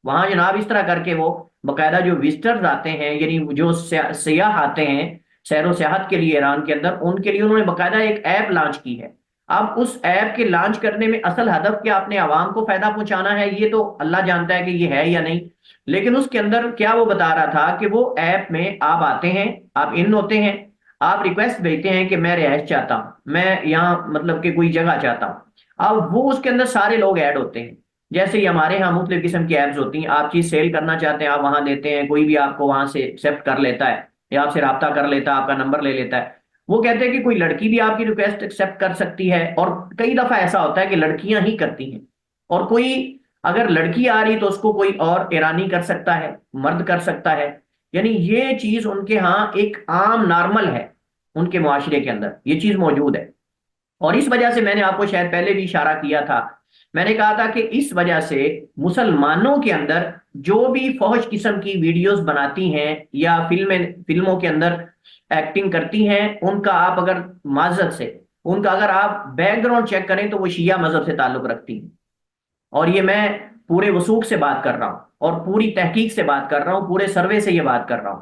وہاں جناب اس طرح کر کے وہ باقاعدہ جو وزٹرز آتے ہیں، یعنی جو سیاح آتے ہیں سیر و سیاحت کے لیے ایران کے اندر، ان کے لیے انہوں نے باقاعدہ ایک ایپ لانچ کی ہے. اب اس ایپ کے لانچ کرنے میں اصل ہدف کیا اپنے عوام کو فائدہ پہنچانا ہے یہ تو اللہ جانتا ہے کہ یہ ہے یا نہیں، لیکن اس کے اندر کیا وہ بتا رہا تھا کہ وہ ایپ میں آپ آتے ہیں، آپ ان ہوتے ہیں، آپ ریکویسٹ بھیجتے ہیں کہ میں رہائش چاہتا ہوں، میں یہاں مطلب کہ کوئی جگہ چاہتا ہوں. اب وہ اس کے اندر سارے لوگ ایڈ ہوتے ہیں. جیسے ہی ہمارے ہاں مختلف قسم کی ایپس ہوتی ہیں، آپ چیز سیل کرنا چاہتے ہیں آپ وہاں دیتے ہیں، کوئی بھی آپ کو وہاں سے ایکسیپٹ کر لیتا ہے یا آپ سے رابطہ کر لیتا ہے، آپ کا نمبر لے لیتا ہے. وہ کہتے ہیں کہ کوئی لڑکی بھی آپ کی ریکویسٹ ایکسیپٹ کر سکتی ہے، اور کئی دفعہ ایسا ہوتا ہے کہ لڑکیاں ہی کرتی ہیں، اور کوئی اگر لڑکی آ رہی تو اس کو کوئی اور ایرانی کر سکتا ہے، مرد کر سکتا ہے. یعنی یہ چیز ان کے ہاں ایک عام نارمل ہے، ان کے معاشرے کے اندر یہ چیز موجود ہے. اور اس وجہ سے میں نے آپ کو شاید پہلے بھی اشارہ کیا تھا، میں نے کہا تھا کہ اس وجہ سے مسلمانوں کے اندر جو بھی فحش قسم کی ویڈیوز بناتی ہیں یا فلموں کے اندر ایکٹنگ کرتی ہیں، ان کا آپ اگر معذرت سے ان کا اگر آپ بیک گراؤنڈ چیک کریں تو وہ شیعہ مذہب سے تعلق رکھتی ہیں. اور یہ میں پورے وثوق سے بات کر رہا ہوں اور پوری تحقیق سے بات کر رہا ہوں، پورے سروے سے یہ بات کر رہا ہوں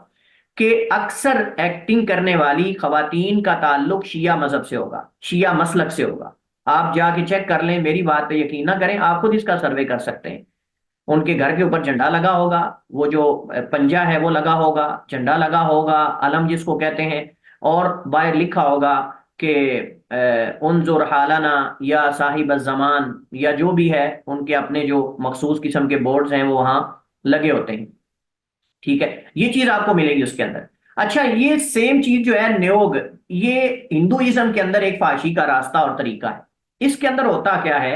کہ اکثر ایکٹنگ کرنے والی خواتین کا تعلق شیعہ مذہب سے ہوگا، شیعہ مسلک سے ہوگا۔ آپ جا کے چیک کر لیں، میری بات پہ یقین نہ کریں، آپ خود اس کا سروے کر سکتے ہیں۔ ان کے گھر کے اوپر جھنڈا لگا ہوگا، وہ جو پنجہ ہے وہ لگا ہوگا، جھنڈا لگا ہوگا، علم جس کو کہتے ہیں، اور باہر لکھا ہوگا کہ انظر حالنا یا صاحب الزمان، یا جو بھی ہے، ان کے اپنے جو مخصوص قسم کے بورڈز ہیں وہ وہاں لگے ہوتے ہیں۔ ٹھیک ہے، یہ چیز آپ کو ملے گی اس کے اندر۔ اچھا، یہ سیم چیز جو ہے نیوگ، یہ ہندوازم کے اندر ایک فحاشی کا راستہ اور طریقہ ہے۔ اس کے اندر ہوتا کیا ہے،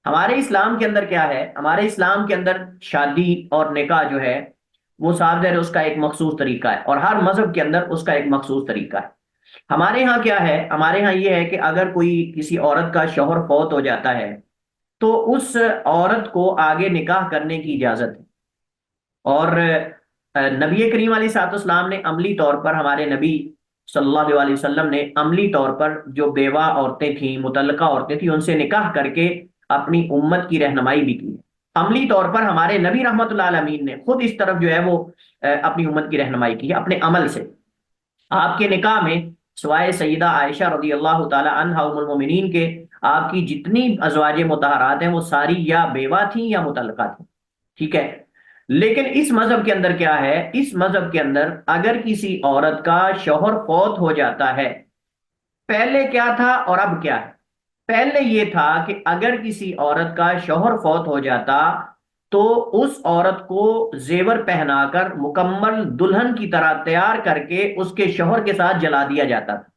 ہمارے اسلام کے اندر کیا ہے، ہمارے اسلام کے اندر شادی اور نکاح جو ہے وہ صاحب ظاہر اس کا ایک مخصوص طریقہ ہے، اور ہر مذہب کے اندر اس کا ایک مخصوص طریقہ ہے۔ ہمارے ہاں کیا ہے، ہمارے ہاں یہ ہے کہ اگر کوئی کسی عورت کا شوہر فوت ہو جاتا ہے تو اس عورت کو آگے نکاح کرنے کی اجازت ہے، اور نبی کریم علیہ الصلوۃ والسلام نے عملی طور پر، ہمارے نبی صلی اللہ علیہ وسلم نے عملی طور پر جو بیوہ عورتیں تھیں، مطلقہ عورتیں تھیں، ان سے نکاح کر کے اپنی امت کی رہنمائی بھی کی ہے۔ عملی طور پر ہمارے نبی رحمت اللہ عالمین نے خود اس طرف جو ہے وہ اپنی امت کی رہنمائی کی ہے اپنے عمل سے۔ آپ کے نکاح میں سوائے سیدہ عائشہ رضی اللہ تعالی عنہا ام المومنین کے، آپ کی جتنی ازواج مطہرات ہیں وہ ساری یا بیوہ تھیں یا مطلقہ تھیں۔ ٹھیک ہے، لیکن اس مذہب کے اندر کیا ہے، اس مذہب کے اندر اگر کسی عورت کا شوہر فوت ہو جاتا ہے، پہلے کیا تھا اور اب کیا ہے؟ پہلے یہ تھا کہ اگر کسی عورت کا شوہر فوت ہو جاتا تو اس عورت کو زیور پہنا کر مکمل دلہن کی طرح تیار کر کے اس کے شوہر کے ساتھ جلا دیا جاتا تھا۔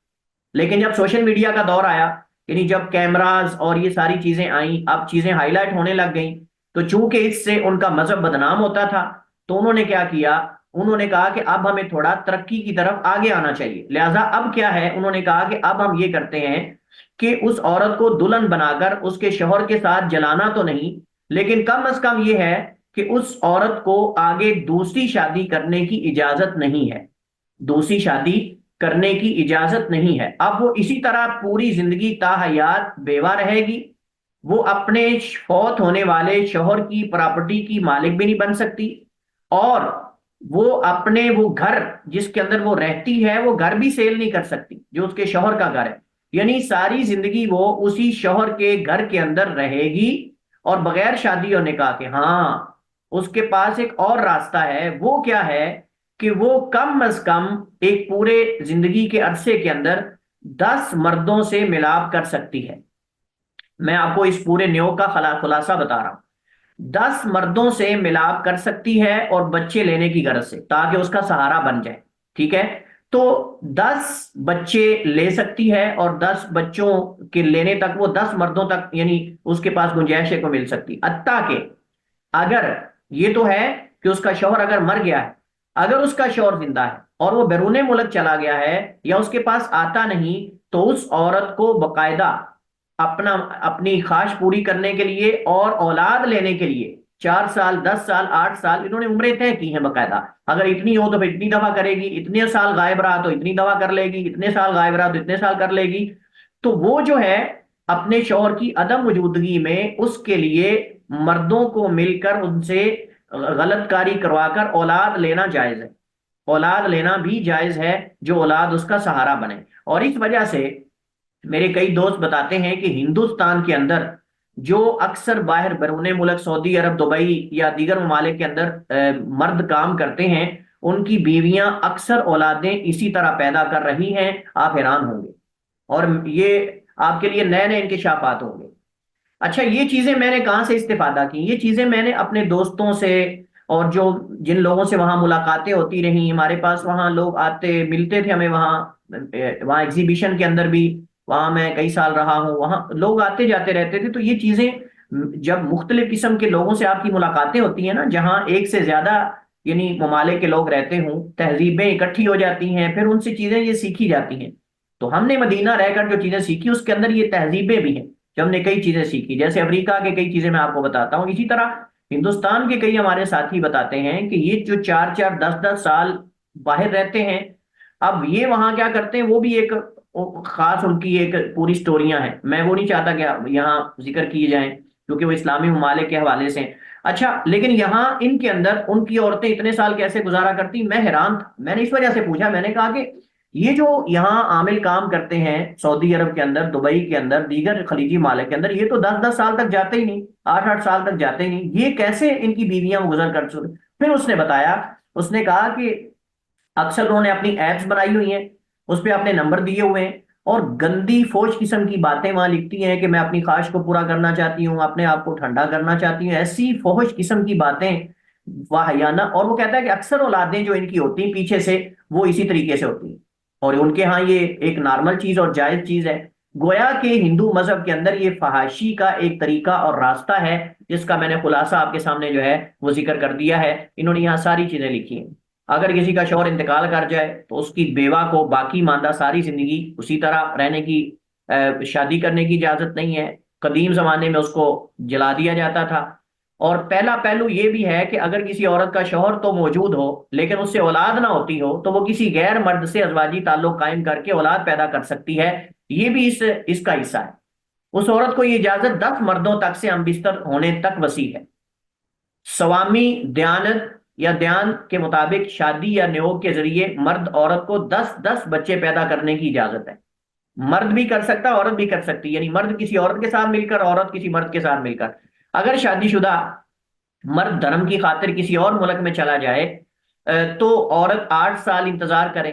لیکن جب سوشل میڈیا کا دور آیا، یعنی جب کیمراز اور یہ ساری چیزیں آئیں، اب چیزیں ہائی لائٹ ہونے لگ گئیں، تو چونکہ اس سے ان کا مذہب بدنام ہوتا تھا، تو انہوں نے کیا کیا، انہوں نے کہا کہ اب ہمیں تھوڑا ترقی کی طرف آگے آنا چاہیے، لہٰذا اب کیا ہے، انہوں نے کہا کہ اب ہم یہ کرتے ہیں کہ اس عورت کو دلہن بنا کر اس کے شوہر کے ساتھ جلانا تو نہیں، لیکن کم از کم یہ ہے کہ اس عورت کو آگے دوسری شادی کرنے کی اجازت نہیں ہے، دوسری شادی کرنے کی اجازت نہیں ہے۔ اب وہ اسی طرح پوری زندگی تا حیات بیوہ رہے گی، وہ اپنے فوت ہونے والے شوہر کی پراپرٹی کی مالک بھی نہیں بن سکتی، اور وہ اپنے وہ گھر جس کے اندر وہ رہتی ہے وہ گھر بھی سیل نہیں کر سکتی جو اس کے شوہر کا گھر ہے، یعنی ساری زندگی وہ اسی شوہر کے گھر کے اندر رہے گی اور بغیر شادی اور نکاح کے۔ ہاں، اس کے پاس ایک اور راستہ ہے، وہ کیا ہے کہ وہ کم از کم ایک پورے زندگی کے عرصے کے اندر 10 مردوں سے ملاپ کر سکتی ہے۔ میں آپ کو اس پورے نیو کا خلاصہ بتا رہا ہوں، 10 مردوں سے ملاپ کر سکتی ہے اور بچے لینے کی غرض سے، تاکہ اس کا سہارا بن جائے۔ ٹھیک ہے، تو 10 بچے لے سکتی ہے، اور 10 بچوں کے لینے تک وہ 10 مردوں تک یعنی اس کے پاس گنجائش کو مل سکتی، حتیٰ کہ اگر یہ تو ہے کہ اس کا شوہر اگر مر گیا ہے، اگر اس کا شوہر زندہ ہے اور وہ بیرون ملک چلا گیا ہے یا اس کے پاس آتا نہیں، تو اس عورت کو باقاعدہ اپنی خواہش پوری کرنے کے لیے اور اولاد لینے کے لیے 4 سال 10 سال 8 سال انہوں نے عمریں طے کی ہیں باقاعدہ، اگر اتنی ہو تو پھر اتنی دفعہ کرے گی، اتنے سال غائب رہا تو اتنی دفعہ کر لے گی، اتنے سال غائب رہا تو اتنے سال کر لے گی۔ تو وہ جو ہے اپنے شوہر کی عدم موجودگی میں اس کے لیے مردوں کو مل کر ان سے غلط کاری کروا کر اولاد لینا جائز ہے، اولاد لینا بھی جائز ہے، جو اولاد اس کا سہارا بنے۔ اور اس وجہ سے میرے کئی دوست بتاتے ہیں کہ ہندوستان کے اندر جو اکثر باہر بیرون ملک سعودی عرب، دبئی یا دیگر ممالک کے اندر مرد کام کرتے ہیں، ان کی بیویاں اکثر اولادیں اسی طرح پیدا کر رہی ہیں۔ آپ حیران ہوں گے، اور یہ آپ کے لیے نئے نئے انکشافات ہوں گے۔ اچھا، یہ چیزیں میں نے کہاں سے استفادہ کی؟ یہ چیزیں میں نے اپنے دوستوں سے، اور جن لوگوں سے وہاں ملاقاتیں ہوتی رہیں، ہمارے پاس وہاں لوگ آتے ملتے تھے ہمیں، وہاں ایگزیبیشن کے اندر بھی، وہاں میں کئی سال رہا ہوں، وہاں لوگ آتے جاتے رہتے تھے۔ تو یہ چیزیں جب مختلف قسم کے لوگوں سے آپ کی ملاقاتیں ہوتی ہیں نا، جہاں ایک سے زیادہ یعنی ممالک کے لوگ رہتے ہوں، تہذیبیں اکٹھی ہو جاتی ہیں، پھر ان سے چیزیں یہ سیکھی جاتی ہیں۔ تو ہم نے مدینہ رہ کر جو چیزیں سیکھی، اس کے اندر یہ تہذیبیں بھی ہیں، جو ہم نے کئی چیزیں سیکھی، جیسے افریقہ کے کئی چیزیں میں آپ کو بتاتا ہوں، اسی طرح ہندوستان کے کئی ہمارے ساتھی بتاتے ہیں کہ یہ جو 4 10 سال باہر رہتے ہیں، اب یہ وہاں کیا کرتے ہیں، وہ بھی ایک خاص ان کی ایک پوری سٹوریاں ہیں، میں وہ نہیں چاہتا کہ یہاں ذکر کیے جائیں کیونکہ وہ اسلامی ممالک کے حوالے سے۔ اچھا لیکن یہاں ان کے اندر ان کی عورتیں اتنے سال کیسے گزارا کرتی، میں حیران تھا. میں نے اس وجہ سے پوچھا، میں نے کہا کہ یہ جو یہاں عامل کام کرتے ہیں سعودی عرب کے اندر، دبئی کے اندر، دیگر خلیجی ممالک کے اندر، یہ تو 10 10 سال تک جاتے ہی نہیں، 8 8 سال تک جاتے ہی نہیں، یہ کیسے ان کی بیویاں گزر کر سکتے؟ پھر اس نے بتایا، اس نے کہا کہ اکثر انہوں نے اپنی ایپس بنائی ہوئی ہیں، اس پہ اپنے نمبر دیے ہوئے ہیں، اور گندی فوج قسم کی باتیں وہاں لکھتی ہیں کہ میں اپنی خواہش کو پورا کرنا چاہتی ہوں، اپنے آپ کو ٹھنڈا کرنا چاہتی ہوں، ایسی فوج قسم کی باتیں واہیانہ. اور وہ کہتا ہے کہ اکثر اولادیں جو ان کی ہوتی ہیں پیچھے سے وہ اسی طریقے سے ہوتی ہیں، اور ان کے ہاں یہ ایک نارمل چیز اور جائز چیز ہے. گویا کہ ہندو مذہب کے اندر یہ فحاشی کا ایک طریقہ اور راستہ ہے، جس کا میں نے خلاصہ آپ کے سامنے جو ہے وہ ذکر کر دیا ہے. انہوں نے یہاں ساری چیزیں لکھی ہیں. اگر کسی کا شوہر انتقال کر جائے تو اس کی بیوہ کو باقی ماندہ ساری زندگی اسی طرح رہنے کی، شادی کرنے کی اجازت نہیں ہے. قدیم زمانے میں اس کو جلا دیا جاتا تھا. اور پہلا پہلو یہ بھی ہے کہ اگر کسی عورت کا شوہر تو موجود ہو لیکن اس سے اولاد نہ ہوتی ہو تو وہ کسی غیر مرد سے ازواجی تعلق قائم کر کے اولاد پیدا کر سکتی ہے. یہ بھی اس کا حصہ ہے. اس عورت کو یہ اجازت 10 مردوں تک سے ہم بستر ہونے تک وسیع ہے. سوامی دیانت یا دھیان کے مطابق شادی یا نیوگ کے ذریعے مرد عورت کو 10 10 بچے پیدا کرنے کی اجازت ہے. مرد بھی کر سکتا ہے، عورت بھی کر سکتی ہے، یعنی مرد کسی عورت کے ساتھ مل کر، عورت کسی مرد کے ساتھ مل کر. اگر شادی شدہ مرد دھرم کی خاطر کسی اور ملک میں چلا جائے تو عورت 8 سال انتظار کرے.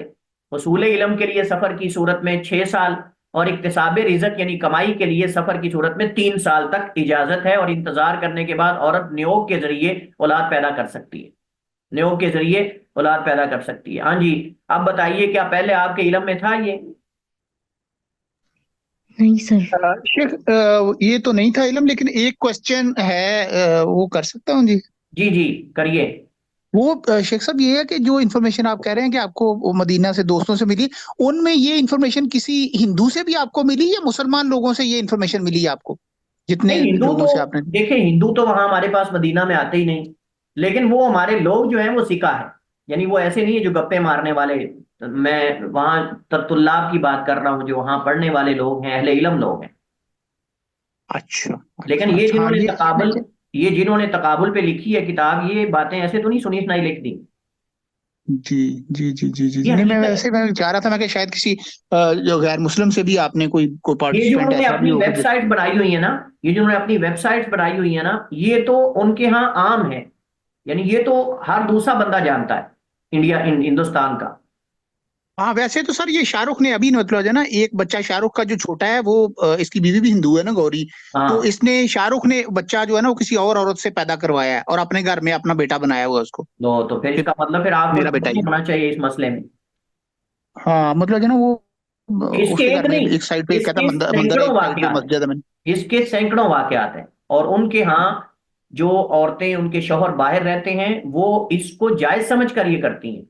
حصول علم کے لیے سفر کی صورت میں 6 سال، اور اکتساب رزق یعنی کمائی کے لیے سفر کی صورت میں 3 سال تک اجازت ہے. اور انتظار کرنے کے بعد عورت نیوگ کے ذریعے اولاد پیدا کر سکتی ہے، نیوگ کے ذریعے اولاد پیدا کر سکتی ہے. ہاں جی، اب بتائیے کیا پہلے آپ کے علم میں تھا یہ؟ نہیں سر. شیخ یہ تو نہیں تھا علم، لیکن ایک کوشچن ہے، وہ کر سکتا ہوں جی؟ جی جی کریے. وہ شیخ صاحب یہ ہے کہ جو انفارمیشن آپ کہہ رہے ہیں کہ آپ کو مدینہ سے دوستوں سے ملی، ان میں یہ انفارمیشن کسی ہندو سے بھی آپ کو ملی یا مسلمان لوگوں سے یہ انفارمیشن ملی آپ کو، جتنے نہیں، ہندو لوگوں تو سے آپ نے؟ دیکھیں، ہندو تو وہاں ہمارے پاس مدینہ میں آتے ہی نہیں، لیکن وہ ہمارے لوگ جو ہیں وہ سکھا ہے. یعنی وہ ایسے نہیں ہے جو گپے مارنے والے. میں وہاں طلاب کی بات کر رہا ہوں، جو وہاں پڑھنے والے لوگ ہیں، اہل علم لوگ ہیں. اچھا لیکن اچھا یہ اچھا، جنہوں ہاں نے یہ تقابل پہ لکھی ہے کتاب، یہ باتیں ایسے تو نہیں سنی سنائی لکھ دی. جی جی جی جی جی یہ نہیں، میں حقیقت ہے. ویسے میں چاہ رہا تھا میں کہ شاید کسی جو غیر مسلم سے بھی آپ نے کوئی یہ جو پارٹیسپینٹ انہوں نے ایسا بھی اپنی ہو ویب کہ سائٹ بنائی ہوئی ہے نا، یہ جو انہوں نے اپنی ویب سائٹ بنائی ہوئی ہے نا، یہ تو ان کے ہاں عام ہے. یعنی یہ تو ہر دوسرا بندہ جانتا ہے انڈیا، ہندوستان کا. ہاں ویسے تو سر یہ شاہ رخ نے ابھی مطلب ہے نا، ایک بچہ شاہ رخ کا جو چھوٹا ہے وہ اس کی بیوی بھی ہندو ہے نا، گوری. ہاں تو اس نے شاہ رخ نے بچہ جو ہے نا وہ کسی اور عورت سے پیدا کروایا ہے اور اپنے گھر میں اپنا بیٹا بنایا ہوا ہے اس کو تو پھر کہ اس کا مطلب پھر آپ کو میرا بیٹا ڈر ہی. ہونا چاہیے اس مسئلے میں. ہاں مطلب جو ہے نا وہ اس اس کے کے ایک گھر میں نہیں، ایک سائڈ پہ اس کہتا کے مندر ہے، سینکڑوں ایک سائڈ پہ واقعات مسجد ہے. ہیں، اس کے سینکڑوں واقعات ہیں. اور ان کے ہاں جو عورتیں ان کے شوہر باہر رہتے ہیں وہ اس کو جائز سمجھ کر یہ کرتی ہیں.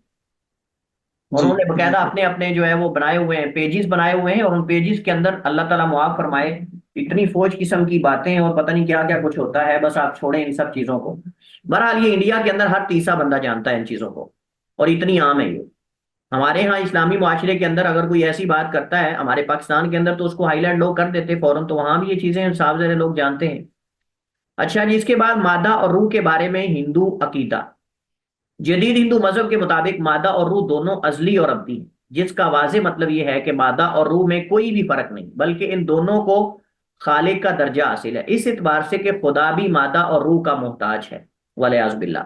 اور جی انہوں نے جی باقاعدہ جی اپنے اپنے جو ہے وہ بنائے ہوئے ہیں، پیجز بنائے ہوئے ہیں، اور ان پیجز کے اندر اللہ تعالیٰ معاف فرمائے اتنی فوج قسم کی باتیں اور پتہ نہیں کیا کیا کچھ ہوتا ہے. بس آپ چھوڑیں ان سب چیزوں کو. بہرحال یہ انڈیا کے اندر ہر تیسرا بندہ جانتا ہے ان چیزوں کو، اور اتنی عام ہے یہ. ہمارے ہاں اسلامی معاشرے کے اندر اگر کوئی ایسی بات کرتا ہے ہمارے پاکستان کے اندر تو اس کو ہائی لائٹ لوگ کر دیتے فوراً، تو وہاں بھی یہ چیزیں صاف ظاہر لوگ جانتے ہیں. اچھا جی، اس کے بعد مادہ اور روح کے بارے میں ہندو عقیدہ. جدید ہندو مذہب کے مطابق مادہ اور روح دونوں ازلی اور ابدی ہیں، جس کا واضح مطلب یہ ہے کہ مادہ اور روح میں کوئی بھی فرق نہیں، بلکہ ان دونوں کو خالق کا درجہ حاصل ہے، اس اعتبار سے کہ خدا بھی مادہ اور روح کا محتاج ہے، والعیاذ باللہ.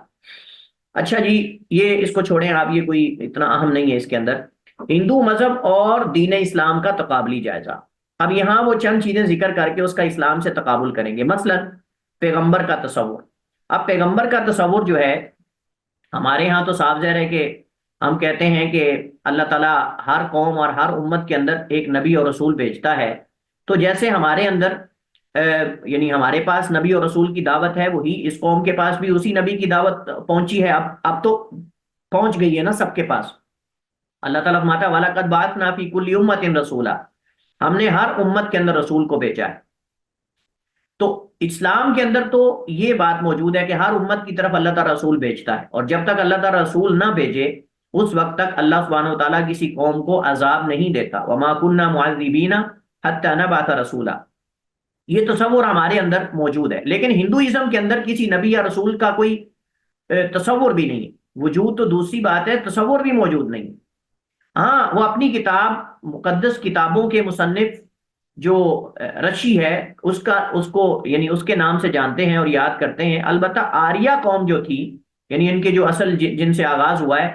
اچھا جی، یہ اس کو چھوڑیں آپ، یہ کوئی اتنا اہم نہیں ہے. اس کے اندر ہندو مذہب اور دین اسلام کا تقابلی جائزہ. اب یہاں وہ چند چیزیں ذکر کر کے اس کا اسلام سے تقابل کریں گے. مثلا پیغمبر کا تصور. اب پیغمبر کا تصور جو ہے ہمارے ہاں تو صاف ظاہر ہے کہ ہم کہتے ہیں کہ اللہ تعالیٰ ہر قوم اور ہر امت کے اندر ایک نبی اور رسول بھیجتا ہے. تو جیسے ہمارے اندر یعنی ہمارے پاس نبی اور رسول کی دعوت ہے، وہی اس قوم کے پاس بھی اسی نبی کی دعوت پہنچی ہے. اب تو پہنچ گئی ہے نا سب کے پاس. اللہ تعالیٰ فرماتا ہے وَلَقَدْ بَعَثْنَا فِي كُلِّ أُمَّةٍ رَسُولًا، ہم نے ہر امت کے اندر رسول کو بھیجا ہے. تو اسلام کے اندر تو یہ بات موجود ہے کہ ہر امت کی طرف اللہ تعالیٰ رسول بھیجتا ہے، اور جب تک اللہ تعالیٰ رسول نہ بھیجے اس وقت تک اللہ سبحانہ و تعالیٰ کسی قوم کو عذاب نہیں دیتا. وَمَا كُنَّا مُعَذِّبِينَ حَتَّى نَبْعَثَ رَسُولًا. یہ تصور ہمارے اندر موجود ہے، لیکن ہندوازم کے اندر کسی نبی یا رسول کا کوئی تصور بھی نہیں ہے۔ وجود تو دوسری بات ہے، تصور بھی موجود نہیں ہے۔ ہاں، وہ اپنی کتاب، مقدس کتابوں کے مصنف جو رشی ہے، اس کو یعنی اس کے نام سے جانتے ہیں اور یاد کرتے ہیں۔ البتہ آریہ قوم جو تھی، یعنی ان کے جو اصل جن سے آغاز ہوا ہے،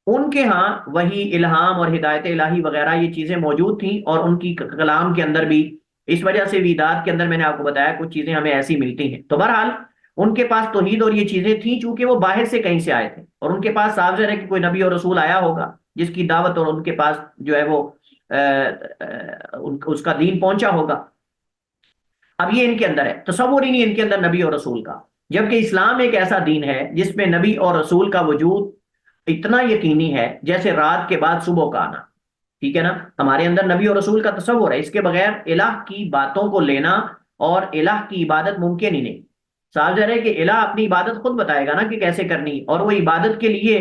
ان کے ہاں وہی الہام اور ہدایت الہی وغیرہ یہ چیزیں موجود تھیں، اور ان کی کلام کے اندر بھی اس وجہ سے ویدات کے اندر میں نے آپ کو بتایا کچھ چیزیں ہمیں ایسی ملتی ہیں۔ تو بہرحال ان کے پاس توحید اور یہ چیزیں تھیں، چونکہ وہ باہر سے کہیں سے آئے تھے، اور ان کے پاس صاف ظاہر ہے کہ کوئی نبی اور رسول آیا ہوگا جس کی دعوت اور ان کے پاس جو ہے وہ اس کا دین پہنچا ہوگا۔ اب یہ ان کے اندر ہے، تصور ہی نہیں ان کے اندر نبی اور رسول کا، جبکہ اسلام ایک ایسا دین ہے جس میں نبی اور رسول کا وجود اتنا یقینی ہے جیسے رات کے بعد صبح کا آنا، ٹھیک ہے نا۔ ہمارے اندر نبی اور رسول کا تصور ہے، اس کے بغیر الہ کی باتوں کو لینا اور الہ کی عبادت ممکن ہی نہیں۔ صاف ظاہر ہے کہ الہ اپنی عبادت خود بتائے گا نا کہ کیسے کرنی، اور وہ عبادت کے لیے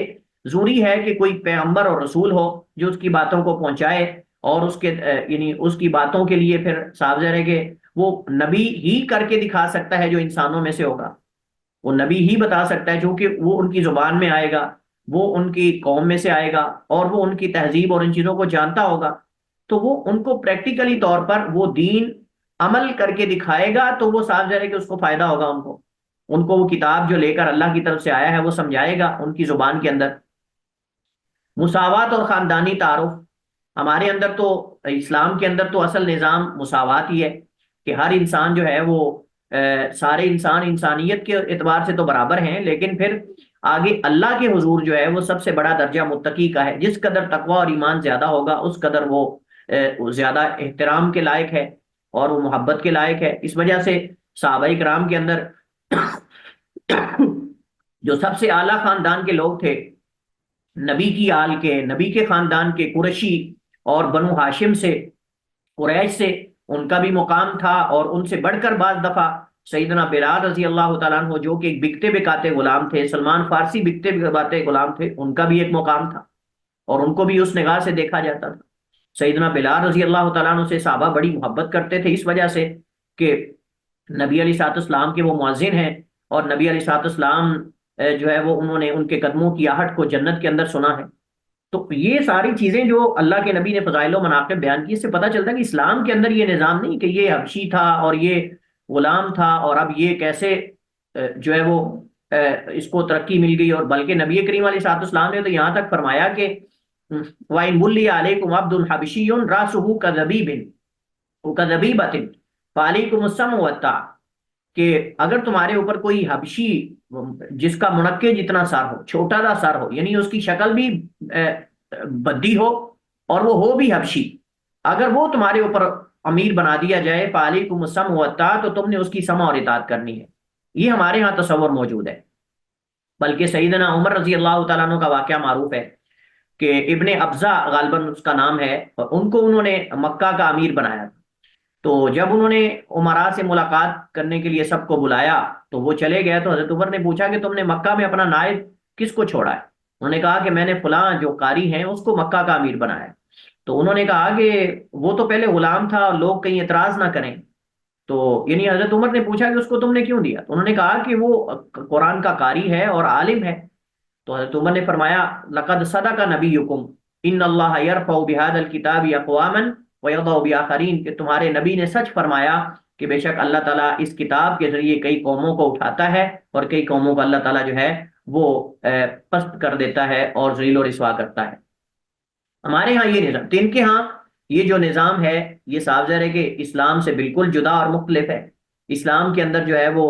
ضروری ہے کہ کوئی پیغمبر اور رسول ہو جو اس کی باتوں کو پہنچائے، اور اس کے یعنی اس کی باتوں کے لیے پھر صاف ظاہر ہے کہ وہ نبی ہی کر کے دکھا سکتا ہے جو انسانوں میں سے ہوگا، وہ نبی ہی بتا سکتا ہے، چونکہ وہ ان کی زبان میں آئے گا، وہ ان کی قوم میں سے آئے گا، اور وہ ان کی تہذیب اور ان چیزوں کو جانتا ہوگا، تو وہ ان کو پریکٹیکلی طور پر وہ دین عمل کر کے دکھائے گا، تو وہ صاف ظاہر ہے کہ اس کو فائدہ ہوگا، ان کو وہ کتاب جو لے کر اللہ کی طرف سے آیا ہے وہ سمجھائے گا ان کی زبان کے اندر۔ مساوات اور خاندانی تعارف، ہمارے اندر تو اسلام کے اندر تو اصل نظام مساوات ہی ہے کہ ہر انسان جو ہے وہ سارے انسان انسانیت کے اعتبار سے تو برابر ہیں، لیکن پھر آگے اللہ کے حضور جو ہے وہ سب سے بڑا درجہ متقی کا ہے۔ جس قدر تقوی اور ایمان زیادہ ہوگا اس قدر وہ زیادہ احترام کے لائق ہے اور وہ محبت کے لائق ہے۔ اس وجہ سے صحابہ کرام کے اندر جو سب سے اعلیٰ خاندان کے لوگ تھے، نبی کی آل کے، نبی کے خاندان کے، قریشی اور بنو ہاشم سے، قریش سے، ان کا بھی مقام تھا، اور ان سے بڑھ کر بعض دفعہ سیدنا بلال رضی اللہ تعالیٰ عنہ جو کہ ایک بکتے بکاتے غلام تھے، سلمان فارسی بکتے بکاتے غلام تھے، ان کا بھی ایک مقام تھا، اور ان کو بھی اس نگاہ سے دیکھا جاتا تھا۔ سیدنا بلال رضی اللہ تعالیٰ عنہ سے صحابہ بڑی محبت کرتے تھے، اس وجہ سے کہ نبی علیہ الصلوۃ والسلام کے وہ مؤذن ہیں، اور نبی علیہ الصلوۃ والسلام جو ہے وہ انہوں نے ان کے قدموں کی آہٹ کو جنت کے اندر سنا ہے۔ تو یہ ساری چیزیں جو اللہ کے نبی نے فضائل و مناقب بیان کی، اس سے پتہ چلتا ہے کہ اسلام کے اندر یہ نظام نہیں کہ یہ حبشی تھا اور یہ غلام تھا اور اب یہ کیسے جو ہے وہ اس کو ترقی مل گئی، اور بلکہ نبی کریم علیہ الصلوۃ والسلام نے تو یہاں تک فرمایا کہ وَإِنْ وُلِّيَ عَلَيْكُمْ عَبْدٌ حَبْشِيٌّ رَأْسُهُ كَذَبِيبَةٍ فَعَلَيْكُمُ السَّمْعُ وَالطَّاعَةُ، کہ اگر تمہارے اوپر کوئی حبشی جس کا منقے جتنا سر ہو، چھوٹا سا سر ہو، یعنی اس کی شکل بھی بدی ہو اور وہ ہو بھی حبشی، اگر وہ تمہارے اوپر امیر بنا دیا جائے فَعَلَيْكُمُ السَّمْعُ وَالطَّاعَةُ، تو تم نے اس کی سمع اور اطاعت کرنی ہے۔ یہ ہمارے ہاں تصور موجود ہے۔ بلکہ سیدنا عمر رضی اللہ تعالیٰ عنہ کا واقعہ معروف ہے کہ ابن ابزا غالباً اس کا نام ہے، اور ان کو انہوں نے مکہ کا امیر بنایا تھا۔ تو جب انہوں نے عمراء سے ملاقات کرنے کے لیے سب کو بلایا تو وہ چلے گئے، تو حضرت عمر نے پوچھا کہ تم نے مکہ میں اپنا نائب کس کو چھوڑا ہے؟ انہوں نے کہا کہ میں نے فلاں جو قاری ہیں اس کو مکہ کا امیر بنایا ہے۔ تو انہوں نے کہا کہ وہ تو پہلے غلام تھا، لوگ کہیں اعتراض نہ کریں۔ تو یعنی حضرت عمر نے پوچھا کہ اس کو تم نے کیوں دیا؟ تو انہوں نے کہا کہ وہ قرآن کا قاری ہے اور عالم ہے۔ تو حضرت عمر نے فرمایا لقد صدق نبیکم ان اللہ یرفع بہذا الکتاب اقواما ویضع بآخرین، کہ تمہارے نبی نے سچ فرمایا کہ بے شک اللہ تعالیٰ اس کتاب کے ذریعے کئی قوموں کو اٹھاتا ہے اور کئی قوموں کو اللہ تعالیٰ جو ہے وہ پست کر دیتا ہے اور ذلیل و رسوا کرتا ہے۔ ہمارے ہاں یہ نظام، تو ان کے ہاں یہ جو نظام ہے یہ صاف ظاہر ہے کہ اسلام سے بالکل جدا اور مختلف ہے۔ اسلام کے اندر جو ہے وہ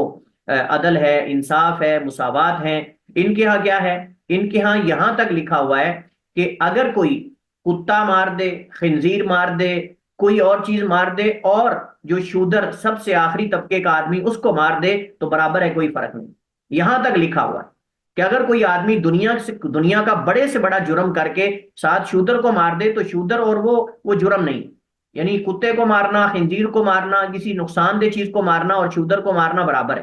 عدل ہے، انصاف ہے، مساوات ہے۔ ان کے ہاں کیا ہے؟ ان کے ہاں یہاں تک لکھا ہوا ہے کہ اگر کوئی کتا مار دے، خنزیر مار دے، کوئی اور چیز مار دے، اور جو شودر سب سے آخری طبقے کا آدمی اس کو مار دے تو برابر ہے، کوئی فرق نہیں۔ یہاں تک لکھا ہوا ہے کہ اگر کوئی آدمی دنیا کا بڑے سے بڑا جرم کر کے ساتھ شودر کو مار دے تو شودر اور وہ جرم نہیں، یعنی کتے کو مارنا، خنزیر کو مارنا، کسی نقصان دہ چیز کو مارنا اور شودر کو مارنا برابر ہے۔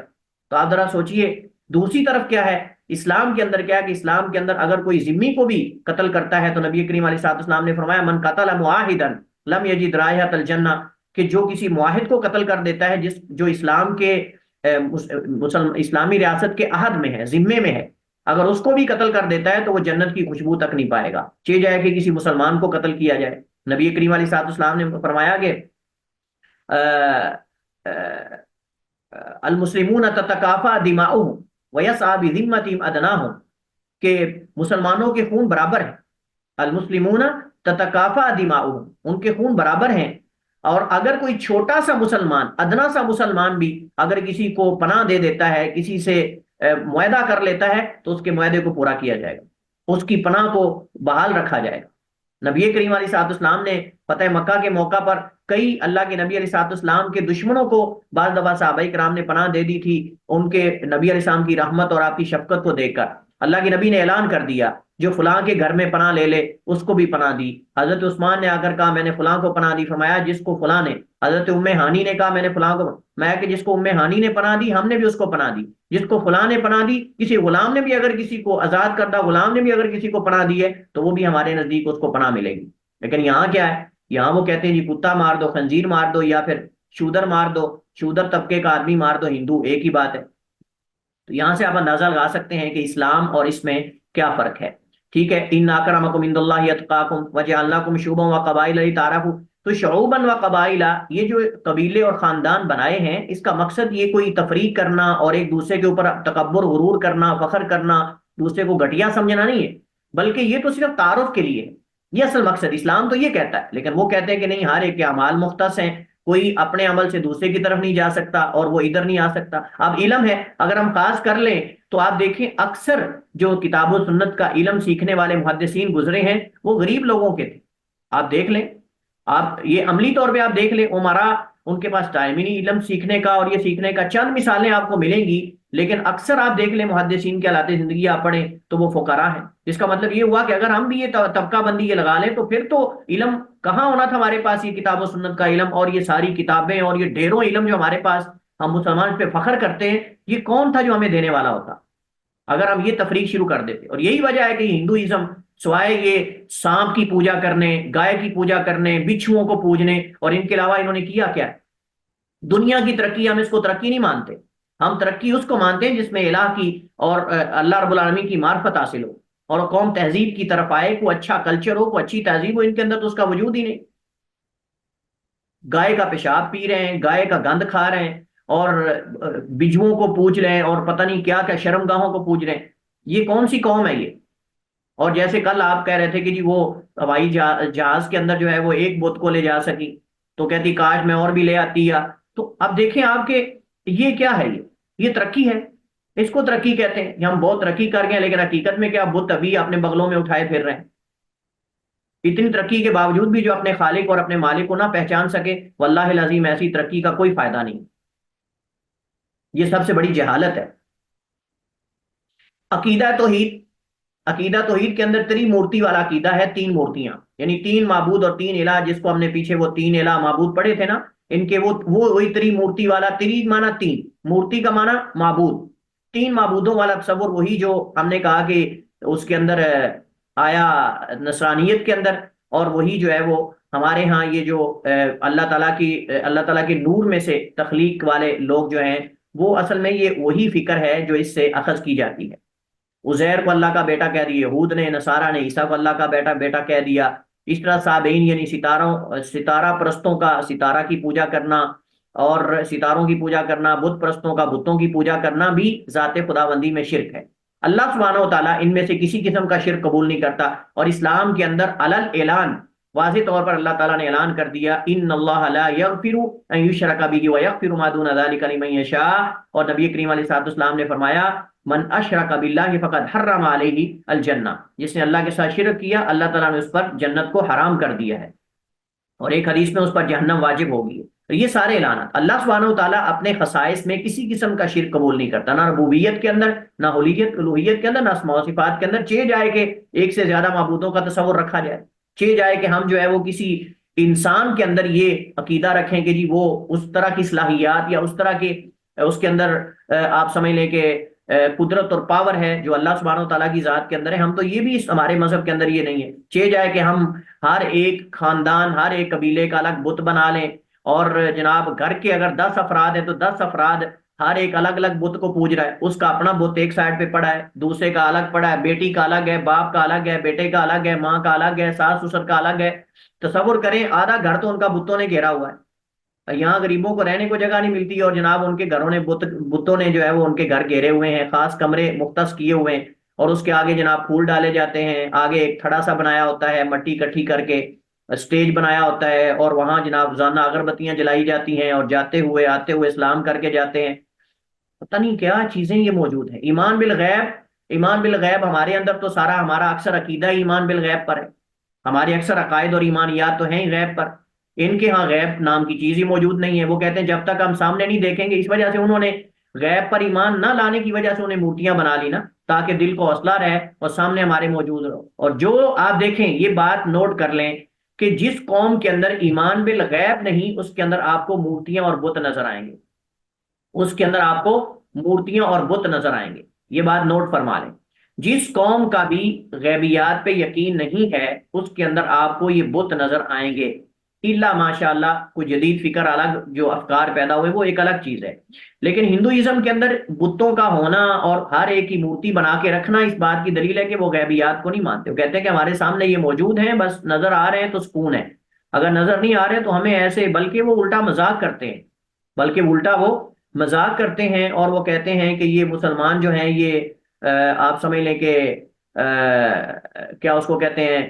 تو آپ ذرا سوچئے دوسری طرف کیا ہے، اسلام کے اندر کیا ہے کہ اسلام کے اندر اگر کوئی ذمی کو بھی قتل کرتا ہے تو نبی کریم علیہ الصلوۃ والسلام نے فرمایا من قتل معاہدا لم یجد رائحۃ الجنہ، کہ جو کسی معاہد کو قتل کر دیتا ہے، جو اسلام کے اسلامی ریاست کے عہد میں ہے، ذمے میں ہے، اگر اس کو بھی قتل کر دیتا ہے تو وہ جنت کی خوشبو تک نہیں پائے گا، چاہے جائے کہ کسی مسلمان کو قتل کیا جائے۔ نبی کریم علیہ الصلوۃ والسلام نے فرمایا کہ المسلمون تتکافا دماؤہم ویسعی بذمتہم ادناہم، کہ مسلمانوں کے خون برابر ہیں، المسلمون تتکافا دماؤہم، ان کے خون برابر ہیں، اور اگر کوئی چھوٹا سا مسلمان، ادنا سا مسلمان بھی اگر کسی کو پناہ دے دیتا ہے، کسی سے معاہدہ کر لیتا ہے، تو اس کے معاہدے کو پورا کیا جائے گا، اس کی پناہ کو بحال رکھا جائے گا۔ نبی کریم علیہ الصلوۃ والسلام نے فتح مکہ کے موقع پر کئی اللہ کے نبی علیہ الصلوۃ والسلام کے دشمنوں کو بعض دفعہ صحابہ کرام نے پناہ دے دی تھی، ان کے نبی علیہ السلام کی رحمت اور آپ کی شفقت کو دیکھ کر اللہ کے نبی نے اعلان کر دیا جو فلاں کے گھر میں پناہ لے لے اس کو بھی پناہ دی۔ حضرت عثمان نے آ کر کہا میں نے فلاں کو پناہ دی، فرمایا جس کو فلاں نے، حضرت ام ہانی نے کہا میں نے فلاں کو، میں کہ جس کو ام ہانی نے پناہ دی ہم نے بھی اس کو پناہ دی، جس کو فلاں نے پناہ دی، کسی غلام نے بھی اگر کسی کو آزاد کردہ غلام نے بھی اگر کسی کو پناہ دی ہے تو وہ بھی ہمارے نزدیک اس کو پناہ ملے گی۔ لیکن یہاں کیا ہے، یہاں وہ کہتے ہیں جی کتا مار دو، خنزیر مار دو، یا پھر شودر مار دو، شودر طبقے کا آدمی مار دو، ہندو ایک ہی بات ہے۔ تو یہاں سے آپ اندازہ لگا سکتے ہیں کہ اسلام اور اس میں کیا فرق ہے۔ ٹھیک ہے، ان اکرمکم عند اللہ اتقاکم وجعلناکم شعوبا وقبائل لتعارفوا، تو شعوبا وقبائل، یہ جو قبیلے اور خاندان بنائے ہیں، اس کا مقصد یہ کوئی تفریق کرنا اور ایک دوسرے کے اوپر تکبر غرور کرنا، فخر کرنا، دوسرے کو گھٹیا سمجھنا نہیں ہے، بلکہ یہ تو صرف تعارف کے لیے ہے، یہ اصل مقصد اسلام تو یہ کہتا ہے۔ لیکن وہ کہتے ہیں کہ نہیں، ہر ایک کے اعمال مختص ہیں، کوئی اپنے عمل سے دوسرے کی طرف نہیں جا سکتا اور وہ ادھر نہیں آ سکتا۔ اب علم ہے، اگر ہم خاص کر لیں تو آپ دیکھیں اکثر جو کتاب و سنت کا علم سیکھنے والے محدثین گزرے ہیں وہ غریب لوگوں کے تھے۔ آپ دیکھ لیں، آپ یہ عملی طور پہ آپ دیکھ لیں، عمرا ان کے پاس ٹائم ہی نہیں علم سیکھنے کا اور یہ سیکھنے کا۔ چند مثالیں آپ کو ملیں گی، لیکن اکثر آپ دیکھ لیں محدثین کے حالات زندگی آپ پڑھیں تو وہ فقراء ہیں، جس کا مطلب یہ ہوا کہ اگر ہم بھی یہ طبقہ بندی یہ لگا لیں تو پھر تو علم کہاں ہونا تھا ہمارے پاس، یہ کتاب و سنت کا علم اور یہ ساری کتابیں اور یہ ڈھیروں علم جو ہمارے پاس، ہم مسلمان پہ فخر کرتے ہیں، یہ کون تھا جو ہمیں دینے والا ہوتا اگر ہم یہ تفریق شروع کر دیتے۔ اور یہی وجہ ہے کہ ہندوازم سوائے یہ سانپ کی پوجا کرنے، گائے کی پوجا کرنے، بچھوؤں کو پوجنے اور ان کے علاوہ انہوں نے کیا کیا؟ دنیا کی ترقی، ہم اس کو ترقی نہیں مانتے، ہم ترقی اس کو مانتے ہیں جس میں الہ کی اور اللہ رب العالمین کی معرفت حاصل ہو اور قوم تہذیب کی طرف آئے، کوئی اچھا کلچر ہو، کوئی اچھی تہذیب ہو، ان کے اندر تو اس کا وجود ہی نہیں۔ گائے کا پیشاب پی رہے ہیں، گائے کا گند کھا رہے ہیں اور بجوؤں کو پوج رہے ہیں اور پتہ نہیں کیا کیا شرمگاہوں کو پوج رہے ہیں، یہ کون سی قوم ہے یہ؟ اور جیسے کل آپ کہہ رہے تھے کہ جی وہ ہوائی جہاز کے اندر جو ہے وہ ایک بت کو لے جا سکی، تو کہتی کاش میں اور بھی لے آتی یا، تو اب دیکھیں آپ کے یہ کیا ہے، یہ ترقی ہے، اس کو ترقی کہتے ہیں۔ ہم بہت ترقی کر گئے لیکن حقیقت میں کیا بت ابھی اپنے بغلوں میں اٹھائے پھر رہے ہیں۔ اتنی ترقی کے باوجود بھی جو اپنے خالق اور اپنے مالک کو نہ پہچان سکے، واللہ العظیم ایسی ترقی کا کوئی فائدہ نہیں، یہ سب سے بڑی جہالت ہے۔ عقیدہ توحید، عقیدہ توحید کے اندر تریمورتی والا عقیدہ ہے، تین مورتیاں، یعنی تین معبود اور تین الہ، جس کو ہم نے پیچھے وہ تین الہ معبود پڑھے تھے نا، ان کے وہی تریمورتی والا، تری مانا تین، مورتی کا مانا معبود، تین معبودوں والا تصور، وہی جو ہم نے کہا کہ اس کے اندر آیا نصرانیت کے اندر، اور وہی جو ہے وہ ہمارے ہاں یہ جو اللہ تعالیٰ کے نور میں سے تخلیق والے لوگ جو ہیں، وہ اصل میں یہ وہی فکر ہے جو اس سے اخذ کی جاتی ہے۔ عزیر کو اللہ کا بیٹا کہہ دیا یہود نے، نصارہ نے عیسیٰ کو اللہ کا بیٹا کہہ دیا۔ اس طرح صابئین یعنی ستارہ پرستوں کا ستارہ کی پوجا کرنا اور ستاروں کی پوجا کرنا، بت پرستوں کا بتوں کی پوجا کرنا بھی ذات خداوندی میں شرک ہے۔ اللہ سبحانہ و تعالیٰ ان میں سے کسی قسم کا شرک قبول نہیں کرتا، اور اسلام کے اندر علل اعلان واضح طور پر اللہ تعالیٰ نے اعلان کر دیا، ان اللہ لا یغفر ان یشرک بہ ویغفر ما دون ذلک لمن یشاء، اور نبی کریم علیہ الصلوۃ والسلام نے فرمایا من اشرک باللہ فقد حرم علیہ الجنہ، جس نے اللہ کے ساتھ شرک کیا اللہ تعالیٰ نے اس پر جنت کو حرام کر دیا ہے، اور ایک حدیث میں اس پر جہنم واجب ہوگی۔ یہ سارے اعلانات اللہ سبحانہ و تعالیٰ اپنے خصائص میں کسی قسم کا شرک قبول نہیں کرتا، نہ ربوبیت کے اندر، نہ الوہیت کے اندر، نہ اسماء و صفات کے اندر۔ چاہے جائے کہ ایک سے زیادہ معبودوں کا تصور رکھا جائے، چاہے جائے کہ ہم جو ہے وہ کسی انسان کے اندر یہ عقیدہ رکھیں کہ جی وہ اس طرح کی صلاحیات یا اس طرح کے اس کے اندر آپ سمجھ لیں کہ قدرت اور پاور ہے جو اللہ سبحانہ و تعالیٰ کی ذات کے اندر ہے، ہم تو یہ بھی ہمارے مذہب کے اندر یہ نہیں ہے۔ چاہے جائے کہ ہم ہر ایک خاندان، ہر ایک قبیلے کا الگ بت بنا لیں اور جناب گھر کے اگر 10 افراد ہیں تو 10 افراد ہر ایک الگ الگ بت کو پوج رہا ہے، اس کا اپنا بت ایک سائڈ پہ پڑا ہے، دوسرے کا الگ پڑا ہے، بیٹی کا الگ ہے، باپ کا الگ ہے، بیٹے کا الگ ہے، ماں کا الگ ہے، ساس سسر کا الگ ہے. تصور کریں آدھا گھر تو ان کا بتوں نے گھیرا ہوا ہے. یہاں غریبوں کو رہنے کو جگہ نہیں ملتی اور جناب ان کے گھروں نے بتوں نے جو ہے وہ ان کے گھر گھیرے ہوئے ہیں، خاص کمرے مختص کیے ہوئے ہیں، اور اس کے آگے جناب پھول ڈالے جاتے ہیں، آگے ایک تھڑا سا بنایا ہوتا ہے مٹی اکٹھی کر کے، اسٹیج بنایا ہوتا ہے، اور وہاں جناب روزانہ اگربتیاں جلائی جاتی ہیں، اور جاتے ہوئے آتے ہوئے اسلام کر کے جاتے ہیں. پتہ نہیں کیا چیزیں یہ موجود ہیں. ایمان بالغیب، ایمان بالغیب ہمارے اندر تو سارا ہمارا اکثر عقیدہ ہی ایمان بالغیب پر ہے، ہمارے اکثر عقائد اور ایمانیات تو ہیں ہی غیب پر. ان کے ہاں غیب نام کی چیز ہی موجود نہیں ہے. وہ کہتے ہیں جب تک ہم سامنے نہیں دیکھیں گے، اس وجہ سے انہوں نے غیب پر ایمان نہ لانے کی وجہ سے انہیں مورتیاں بنا لی نا، تاکہ دل کو حوصلہ رہے اور سامنے ہمارے موجود رہو. اور جو آپ دیکھیں یہ بات نوٹ کر لیں کہ جس قوم کے اندر ایمان بالغیب نہیں، اس کے اندر آپ کو مورتیاں اور بت نظر آئیں گے، اس کے اندر آپ کو مورتیاں اور بت نظر آئیں گے. یہ بات نوٹ فرما لیں. جس قوم کا بھی غیبیات پہ یقین نہیں ہے اس کے اندر آپ کو یہ بت نظر آئیں گے، الا ماشاء اللہ کوئی جدید فکر الگ جو افکار پیدا ہوئے وہ ایک الگ چیز ہے. لیکن ہندوازم کے اندر بتوں کا ہونا اور ہر ایک کی مورتی بنا کے رکھنا اس بات کی دلیل ہے کہ وہ غیبیات کو نہیں مانتے. وہ کہتے ہیں کہ ہمارے سامنے یہ موجود ہیں، بس نظر آ رہے ہیں تو سکون ہے، اگر نظر نہیں آ رہے تو ہمیں ایسے، بلکہ وہ الٹا مذاق کرتے ہیں، بلکہ الٹا وہ مذاق کرتے ہیں، اور وہ کہتے ہیں کہ یہ مسلمان جو ہیں یہ آپ سمجھ لیں کہ کیا اس کو کہتے ہیں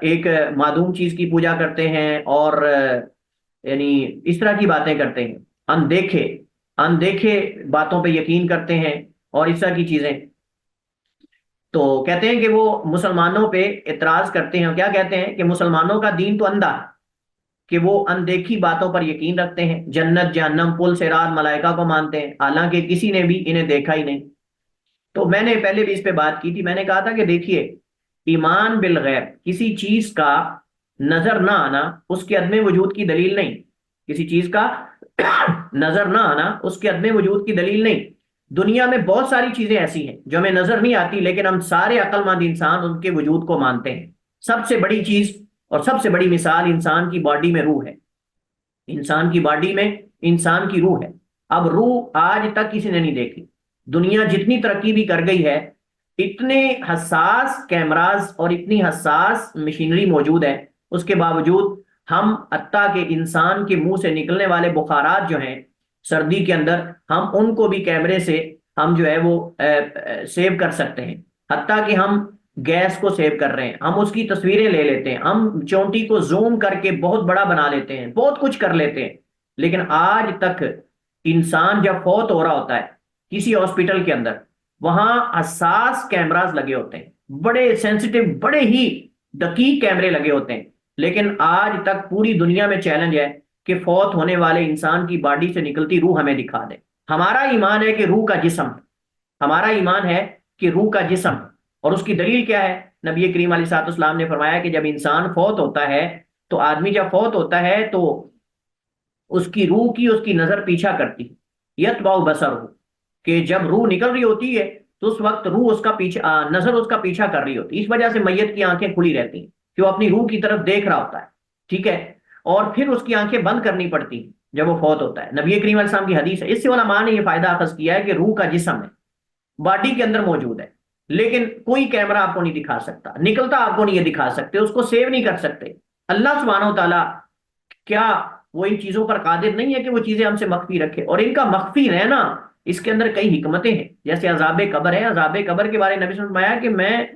ایک معدوم چیز کی پوجا کرتے ہیں، اور یعنی اس طرح کی باتیں کرتے ہیں، اندیکھے اندیکھے باتوں پہ یقین کرتے ہیں اور اس طرح کی چیزیں. تو کہتے ہیں کہ وہ مسلمانوں پہ اعتراض کرتے ہیں. کیا کہتے ہیں کہ مسلمانوں کا دین تو اندھا ہے، کہ وہ اندیکھی باتوں پر یقین رکھتے ہیں، جنت جہنم پل صراط ملائکہ کو مانتے ہیں، حالانکہ کسی نے بھی انہیں دیکھا ہی نہیں. تو میں نے پہلے بھی اس پہ بات کی تھی، میں نے کہا تھا کہ دیکھیے ایمان بالغیب کسی چیز کا نظر نہ آنا اس کے عدم وجود کی دلیل نہیں، کسی چیز کا نظر نہ آنا اس کے عدم وجود کی دلیل نہیں. دنیا میں بہت ساری چیزیں ایسی ہیں جو ہمیں نظر نہیں آتی، لیکن ہم سارے عقل مند انسان ان کے وجود کو مانتے ہیں. سب سے بڑی چیز اور سب سے بڑی مثال انسان کی باڈی میں روح ہے. انسان کی باڈی میں انسان کی روح ہے. اب روح آج تک کسی نے نہیں دیکھی. دنیا جتنی ترقی بھی کر گئی ہے، اتنے حساس کیمراز اور اتنی حساس مشینری موجود ہے، اس کے باوجود ہم حتیٰ کہ انسان کے منہ سے نکلنے والے بخارات جو ہیں سردی کے اندر، ہم ان کو بھی کیمرے سے ہم جو ہے وہ سیو کر سکتے ہیں. حتیٰ کہ ہم گیس کو سیو کر رہے ہیں، ہم اس کی تصویریں لے لیتے ہیں، ہم چونٹی کو زوم کر کے بہت بڑا بنا لیتے ہیں، بہت کچھ کر لیتے ہیں. لیکن آج تک انسان جب فوت ہو رہا ہوتا ہے کسی ہاسپٹل کے اندر، وہاں حساس کیمراز لگے ہوتے ہیں، بڑے سینسیٹیو بڑے ہی دقیق کیمرے لگے ہوتے ہیں. لیکن آج تک پوری دنیا میں چیلنج ہے کہ فوت ہونے والے انسان کی باڈی سے نکلتی روح ہمیں دکھا دے. ہمارا ایمان ہے کہ روح کا جسم، ہمارا ایمان ہے کہ روح کا جسم. اور اس کی دلیل کیا ہے؟ نبی کریم علیہ الصلوۃ والسلام نے فرمایا کہ جب انسان فوت ہوتا ہے تو آدمی جب فوت ہوتا ہے تو اس کی روح کی اس کی نظر پیچھا کرتی ہے، یتبع بصرہ، کہ جب روح نکل رہی ہوتی ہے تو اس وقت روح اس کا پیچھا، نظر اس کا پیچھا کر رہی ہوتی ہے. اس وجہ سے میت کی آنکھیں کھلی رہتی ہیں کہ وہ اپنی روح کی طرف دیکھ رہا ہوتا ہے، ٹھیک ہے، اور پھر اس کی آنکھیں بند کرنی پڑتی ہیں جب وہ فوت ہوتا ہے. نبی کریم علیہ السلام کی حدیث ہے. اس سے علماء نے یہ فائدہ اخذ کیا ہے کہ روح کا جسم ہے، باڈی کے اندر موجود ہے، لیکن کوئی کیمرہ آپ کو نہیں دکھا سکتا، نکلتا آپ کو نہیں یہ دکھا سکتے، اس کو سیو نہیں کر سکتے. اللہ سبحانہ و تعالیٰ کیا وہ ان چیزوں پر قادر نہیں ہے کہ وہ چیزیں ہم سے مخفی رکھے؟ اور ان کا مخفی رہنا اس کے اندر کئی حکمتیں ہیں. جیسے عذاب قبر ہے، عذاب قبر کے بارے میں نبی صلی اللہ علیہ وسلم نے فرمایا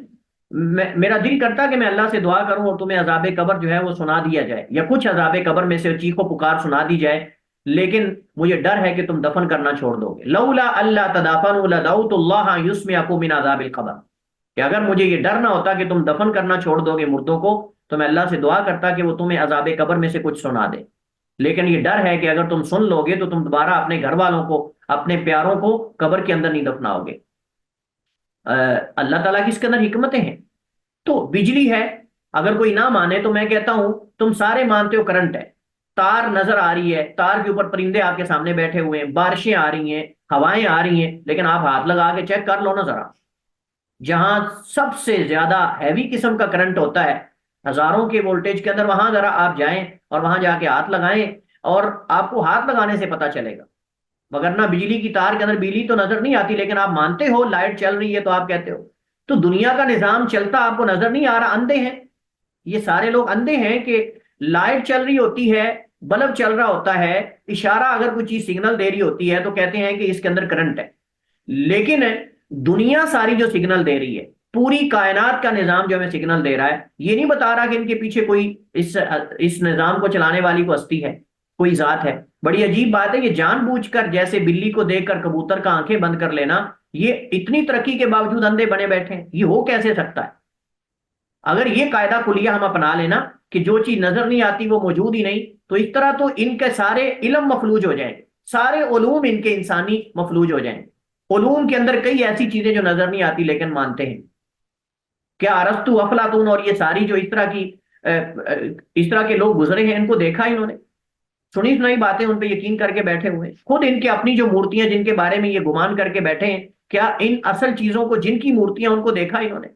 کہ میرا دل کرتا کہ میں اللہ سے دعا کروں اور تمہیں عذاب قبر جو ہے وہ سنا دیا جائے، یا کچھ عذاب قبر میں سے چیخ و پکار سنا دی جائے، لیکن مجھے ڈر ہے کہ تم دفن کرنا چھوڑ دو گے. لولا اللہ تدافنوا لدعوت اللہ یسمعکم من عذاب القبر، کہ اگر مجھے یہ ڈر نہ ہوتا کہ تم دفن کرنا چھوڑ دو گے مردوں کو، تو میں اللہ سے دعا کرتا کہ وہ تمہیں عذاب قبر میں سے کچھ سنا دے. لیکن یہ ڈر ہے کہ اگر تم سن لو گے تو تم دوبارہ اپنے گھر والوں کو، اپنے پیاروں کو قبر کے اندر نہیں دفناؤ گے. اللہ تعالیٰ کی اس کے اندر حکمتیں ہیں. تو بجلی ہے، اگر کوئی نہ مانے تو میں کہتا ہوں تم سارے مانتے ہو کرنٹ ہے، تار نظر آ رہی ہے، تار کے اوپر پرندے آپ کے سامنے بیٹھے ہوئے ہیں، بارشیں آ رہی ہیں، ہوائیں آ رہی ہیں، لیکن آپ ہاتھ لگا کے چیک کر لو نا ذرا، جہاں سب سے زیادہ ہیوی قسم کا کرنٹ ہوتا ہے ہزاروں کے وولٹیج کے اندر، وہاں ذرا آپ جائیں اور وہاں جا کے ہاتھ لگائیں، اور آپ کو ہاتھ لگانے سے پتا چلے گا، وگرنہ بجلی کی تار کے اندر بجلی تو نظر نہیں آتی، لیکن آپ مانتے ہو لائٹ چل رہی ہے تو آپ کہتے ہو۔ تو دنیا کا نظام چلتا آپ کو نظر نہیں آ رہا، اندھے ہیں، یہ سارے لوگ اندھے ہیں کہ لائٹ چل رہی ہوتی ہے، بلب چل رہا ہوتا ہے، اشارہ اگر کوئی چیز سگنل دے رہی ہوتی ہے تو کہتے ہیں کہ اس کے اندر کرنٹ ہے، لیکن دنیا ساری جو سگنل دے رہی ہے، پوری کائنات کا نظام جو ہمیں سگنل دے رہا ہے، یہ نہیں بتا رہا کہ ان کے پیچھے کوئی اس نظام کو چلانے والی کو ہستی ہے، کوئی ذات ہے۔ بڑی عجیب بات ہے، یہ جان بوجھ کر جیسے بلی کو دیکھ کر کبوتر کا آنکھیں بند کر لینا، یہ اتنی ترقی کے باوجود اندھے بنے بیٹھے ہیں، یہ ہو کیسے سکتا ہے؟ اگر یہ قاعدہ کلیہ ہم اپنا لینا کہ جو چیز نظر نہیں آتی وہ موجود ہی نہیں، تو اس طرح تو ان کے سارے علم مفلوج ہو جائیں گے، سارے علوم ان کے انسانی مفلوج ہو جائیں گے۔ علوم کے اندر کئی ایسی چیزیں جو نظر نہیں آتی لیکن مانتے ہیں، کیا ارسطو، افلاطون اور یہ ساری جو اس طرح کے لوگ گزرے ہیں، ان کو دیکھا انہوں نے؟ سنی سنائی باتیں ان پہ یقین کر کے بیٹھے ہوئے ہیں، خود ان کے اپنی جو مورتیاں جن کے بارے میں یہ گمان کر کے بیٹھے ہیں، کیا ان اصل چیزوں کو جن کی مورتیاں ان کو دیکھا انہوں نے؟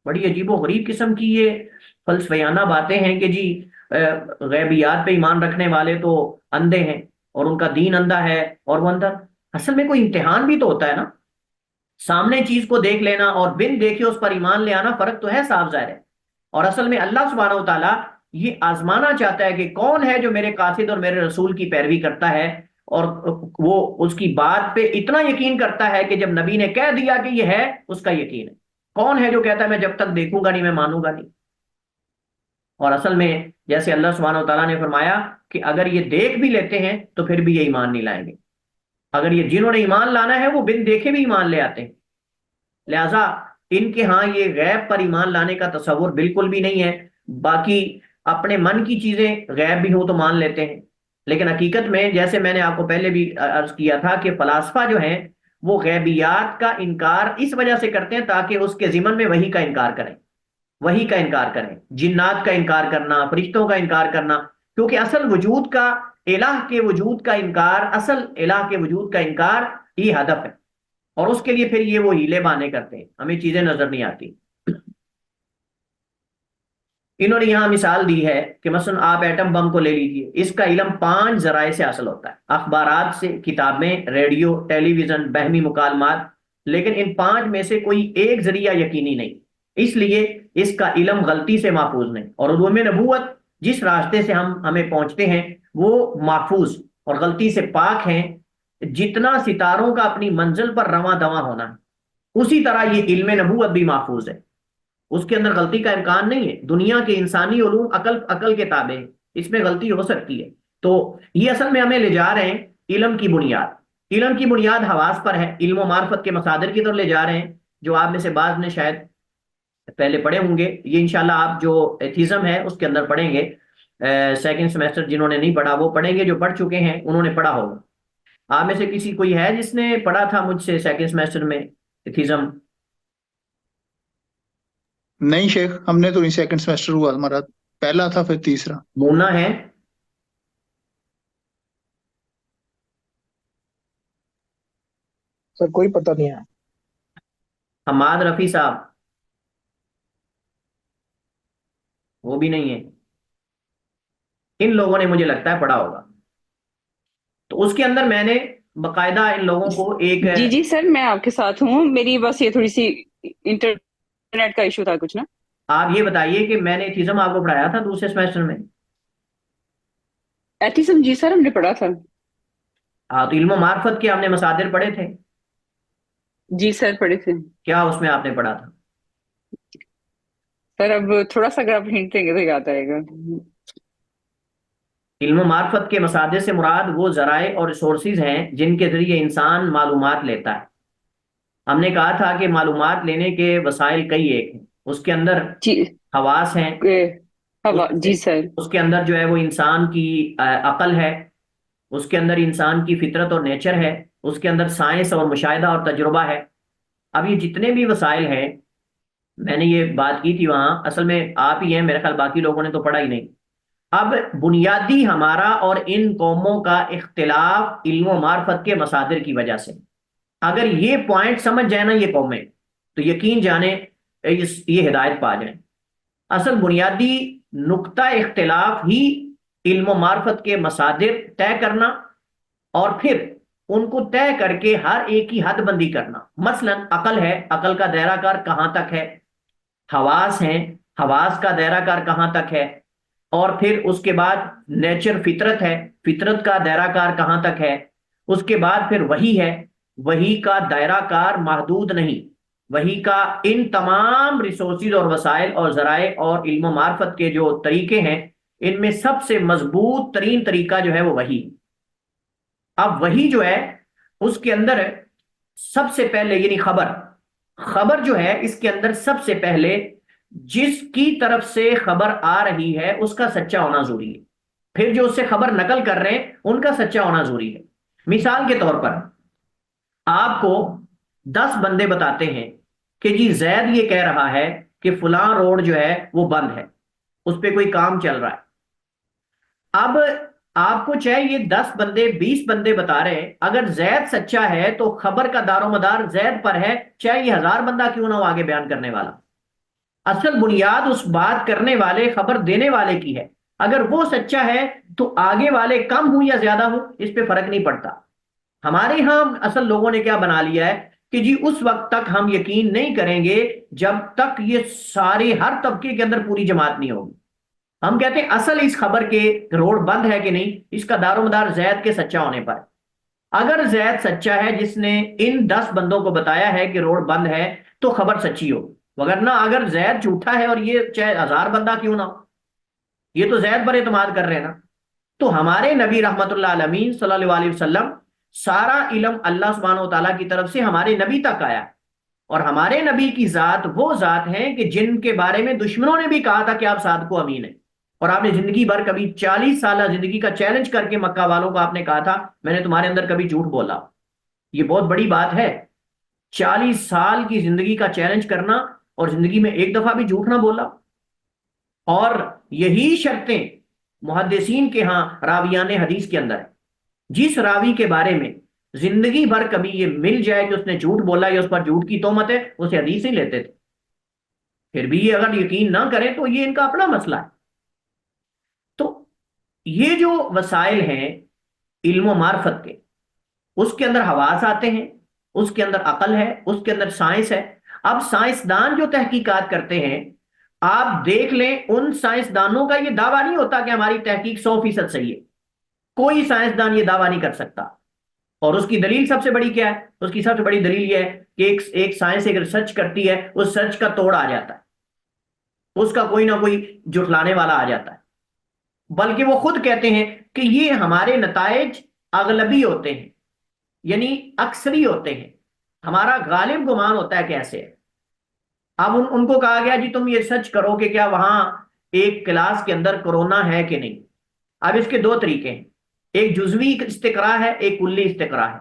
بڑی عجیب و غریب قسم کی یہ فلسفیانہ باتیں ہیں کہ جی غیبیات پہ ایمان رکھنے والے تو اندھے ہیں اور ان کا دین اندھا ہے، اور وہ اندھا، اصل میں کوئی امتحان بھی تو ہوتا ہے نا، سامنے چیز کو دیکھ لینا اور بن دیکھے اس پر ایمان لے آنا، فرق تو ہے، صاف ظاہر ہے۔ اور اصل میں اللہ سبحانہ و تعالیٰ یہ آزمانا چاہتا ہے کہ کون ہے جو میرے قاصد اور میرے رسول کی پیروی کرتا ہے، اور وہ اس کی بات پہ اتنا یقین کرتا ہے کہ جب نبی نے کہہ دیا کہ یہ ہے، اس کا یقین ہے۔ کون ہے جو کہتا ہے میں جب تک دیکھوں گا نہیں میں مانوں گا نہیں؟ اور اصل میں جیسے اللہ سبحانہ و تعالیٰ نے فرمایا کہ اگر یہ دیکھ بھی لیتے ہیں تو پھر بھی یہ ایمان نہیں لائیں گے، اگر یہ جنہوں نے ایمان لانا ہے وہ بن دیکھے بھی ایمان لے آتے ہیں، لہذا ان کے ہاں یہ غیب پر ایمان لانے کا تصور بالکل بھی نہیں ہے۔ باقی اپنے من کی چیزیں غیب بھی ہوں تو مان لیتے ہیں، لیکن حقیقت میں جیسے میں نے آپ کو پہلے بھی عرض کیا تھا کہ فلاسفہ جو ہیں وہ غیبیات کا انکار اس وجہ سے کرتے ہیں تاکہ اس کے ضمن میں وحی کا انکار کریں، وحی کا انکار کریں، جنات کا انکار کرنا، فرشتوں کا انکار کرنا، کیونکہ اصل وجود کا، الہ کے وجود کا انکار، اصل الہ کے وجود کا انکار یہ ہدف ہے، اور اس کے لیے پھر یہ وہ ہیلے بانے کرتے ہیں، ہمیں چیزیں نظر نہیں آتی۔ انہوں نے یہاں مثال دی ہے کہ مثلا آپ ایٹم بم کو لے لیجئے، اس کا علم 5 ذرائع سے حاصل ہوتا ہے، اخبارات سے، کتابیں، ریڈیو، ٹیلی ویژن، بہمی مکالمات، لیکن ان 5 میں سے کوئی ایک ذریعہ یقینی نہیں، اس لیے اس کا علم غلطی سے محفوظ نہیں، اور علوم نبوت جس راستے سے ہمیں پہنچتے ہیں وہ محفوظ اور غلطی سے پاک ہیں۔ جتنا ستاروں کا اپنی منزل پر رواں دواں ہونا ہے، اسی طرح یہ علم نبوت بھی محفوظ ہے، اس کے اندر غلطی کا امکان نہیں ہے۔ دنیا کے انسانی علوم عقل کے تابع ہیں، اس میں غلطی ہو سکتی ہے۔ تو یہ اصل میں ہمیں لے جا رہے ہیں علم کی بنیاد، علم کی بنیاد حواس پر ہے، علم و معرفت کے مصادر کی طرف لے جا رہے ہیں، جو آپ میں سے بعض نے شاید پہلے پڑھے ہوں گے، یہ انشاءاللہ آپ جو ایتھیزم ہے اس کے اندر پڑھیں گے، سیکنڈ سیمیسٹر جنہوں نے نہیں پڑھا وہ پڑھیں گے، جو پڑھ چکے ہیں انہوں نے پڑھا ہوگا۔ آپ میں سے کسی کوئی ہے جس نے پڑھا تھا مجھ سے سیکنڈ سیمیسٹر میں ایتھیزم؟ نہیں شیخ، ہم نے تو نہیں، سیکنڈ سیمیسٹر ہوا ہمارا، پہلا تھا پھر تیسرا۔ مونا ہے؟ سر کوئی پتہ نہیں ہے۔ حماد رفیع صاحب؟ وہ بھی نہیں ہے۔ ان لوگوں نے مجھے لگتا ہے پڑھا ہوگا، تو اس کے اندر میں نے باقاعدہ ان لوگوں کو ایک، جی جی سر، میں آپ کے ساتھ ہوں، میری بس یہ تھوڑی سی انٹرنیٹ کا ایشو تھا کچھ نا۔ آپ یہ بتائیے کہ میں نے ایتھیزم آپ کو پڑھایا تھا دوسرے سیمیسٹر میں؟ ایتھیزم جی سر ہم نے پڑھا تھا۔ ہاں، تو علم و معرفت کے ہم نے مصادر پڑھے تھے، جی سر پڑھے تھے۔ کیا اس میں آپ نے پڑھا تھا؟ سر اب تھوڑا سا اگر آپ ہنٹ دیں گے تو یاد آئے گا۔ علم و معرفت کے مصادر سے مراد وہ ذرائع اور ریسورسز ہیں جن کے ذریعے انسان معلومات لیتا ہے۔ ہم نے کہا تھا کہ معلومات لینے کے وسائل کئی ایک ہیں، اس کے اندر جی حواس ہیں، جی سر۔ اس کے اندر جو ہے وہ انسان کی عقل ہے، اس کے اندر انسان کی فطرت اور نیچر ہے، اس کے اندر سائنس اور مشاہدہ اور تجربہ ہے۔ اب یہ جتنے بھی وسائل ہیں، میں نے یہ بات کی تھی وہاں، اصل میں آپ ہی ہیں میرے خیال، باقی لوگوں نے تو پڑھا ہی نہیں۔ اب بنیادی ہمارا اور ان قوموں کا اختلاف علم و معرفت کے مصادر کی وجہ سے، اگر یہ پوائنٹ سمجھ جائے نا یہ قومیں، تو یقین جانے یہ ہدایت پا جائیں۔ اصل بنیادی نقطہ اختلاف ہی علم و معرفت کے مصادر طے کرنا اور پھر ان کو طے کر کے ہر ایک کی حد بندی کرنا. مثلا عقل ہے، عقل کا دائرہ کار کہاں تک ہے، حواس ہیں، حواس کا دائرہ کار کہاں تک ہے، اور پھر اس کے بعد نیچر فطرت ہے، فطرت کا دائرہ کار کہاں تک ہے، اس کے بعد پھر وحی ہے، وحی کا دائرہ کار محدود نہیں، وحی کا ان تمام ریسورسز اور وسائل اور ذرائع اور علم و معرفت کے جو طریقے ہیں ان میں سب سے مضبوط ترین طریقہ جو ہے وہ وحی. اب وحی جو ہے اس کے اندر سب سے پہلے یعنی خبر جو ہے اس کے اندر سب سے پہلے جس کی طرف سے خبر آ رہی ہے اس کا سچا ہونا ضروری ہے، پھر جو اس سے خبر نقل کر رہے ہیں ان کا سچا ہونا ضروری ہے. مثال کے طور پر آپ کو 10 بندے بتاتے ہیں کہ جی زید یہ کہہ رہا ہے کہ فلاں روڈ جو ہے وہ بند ہے، اس پہ کوئی کام چل رہا ہے. اب آپ کو چاہے یہ 10 بندے 20 بندے بتا رہے ہیں، اگر زید سچا ہے تو خبر کا دار و مدار زید پر ہے، چاہے یہ 1000 بندہ کیوں نہ ہو آگے بیان کرنے والا. اصل بنیاد اس بات کرنے والے خبر دینے والے کی ہے، اگر وہ سچا ہے تو آگے والے کم ہوں یا زیادہ ہوں اس پہ فرق نہیں پڑتا. ہمارے ہاں اصل لوگوں نے کیا بنا لیا ہے کہ جی اس وقت تک ہم یقین نہیں کریں گے جب تک یہ سارے ہر طبقے کے اندر پوری جماعت نہیں ہوگی. ہم کہتے ہیں اصل اس خبر کے روڈ بند ہے کہ نہیں اس کا دار و مدار زید کے سچا ہونے پر. اگر زید سچا ہے جس نے ان 10 بندوں کو بتایا ہے کہ روڈ بند ہے تو خبر سچی ہو، وگرنہ اگر زید جھوٹا ہے اور یہ چاہے 1000 بندہ کیوں نہ ہو، یہ تو زید پر اعتماد کر رہے ہیں نا. تو ہمارے نبی رحمت اللہ علیہ صلی اللہ علیہ وسلم سارا علم اللہ سبحانہ و تعالیٰ کی طرف سے ہمارے نبی تک آیا، اور ہمارے نبی کی ذات وہ ذات ہیں کہ جن کے بارے میں دشمنوں نے بھی کہا تھا کہ آپ صادق و امین ہیں، اور آپ نے زندگی بھر کبھی 40 سالہ زندگی کا چیلنج کر کے مکہ والوں کو آپ نے کہا تھا میں نے تمہارے اندر کبھی جھوٹ بولا. یہ بہت بڑی بات ہے، 40 سال کی زندگی کا چیلنج کرنا اور زندگی میں ایک دفعہ بھی جھوٹ نہ بولا. اور یہی شرطیں محدثین کے ہاں راویان حدیث کے اندر ہے. جس راوی کے بارے میں زندگی بھر کبھی یہ مل جائے کہ اس نے جھوٹ بولا یا اس پر جھوٹ کی تہمت ہے اسے حدیث ہی لیتے تھے. پھر بھی یہ اگر یقین نہ کریں تو یہ ان کا اپنا مسئلہ ہے. تو یہ جو وسائل ہیں علم و معرفت کے، اس کے اندر حواس آتے ہیں، اس کے اندر عقل ہے، اس کے اندر سائنس ہے. اب سائنسدان جو تحقیقات کرتے ہیں آپ دیکھ لیں، ان سائنسدانوں کا یہ دعویٰ نہیں ہوتا کہ ہماری تحقیق 100% صحیح ہے. کوئی سائنسدان یہ دعویٰ نہیں کر سکتا. اور اس کی دلیل سب سے بڑی کیا ہے؟ اس کی سب سے بڑی دلیل یہ ہے کہ ایک سائنس ایک ریسرچ کرتی ہے، اس سرچ کا توڑ آ جاتا ہے، اس کا کوئی نہ کوئی جھٹلانے والا آ جاتا ہے. بلکہ وہ خود کہتے ہیں کہ یہ ہمارے نتائج اغلبی ہوتے ہیں، یعنی اکثری ہوتے ہیں، ہمارا غالب گمان ہوتا ہے کہ ایسے ہے. اب ان کو کہا گیا جی تم یہ سرچ کرو کہ کیا وہاں ایک کلاس کے اندر کورونا ہے کہ نہیں. اب اس کے 2 طریقے ہیں، ایک جزوی استقراء ہے، ایک کلی استقراء ہے.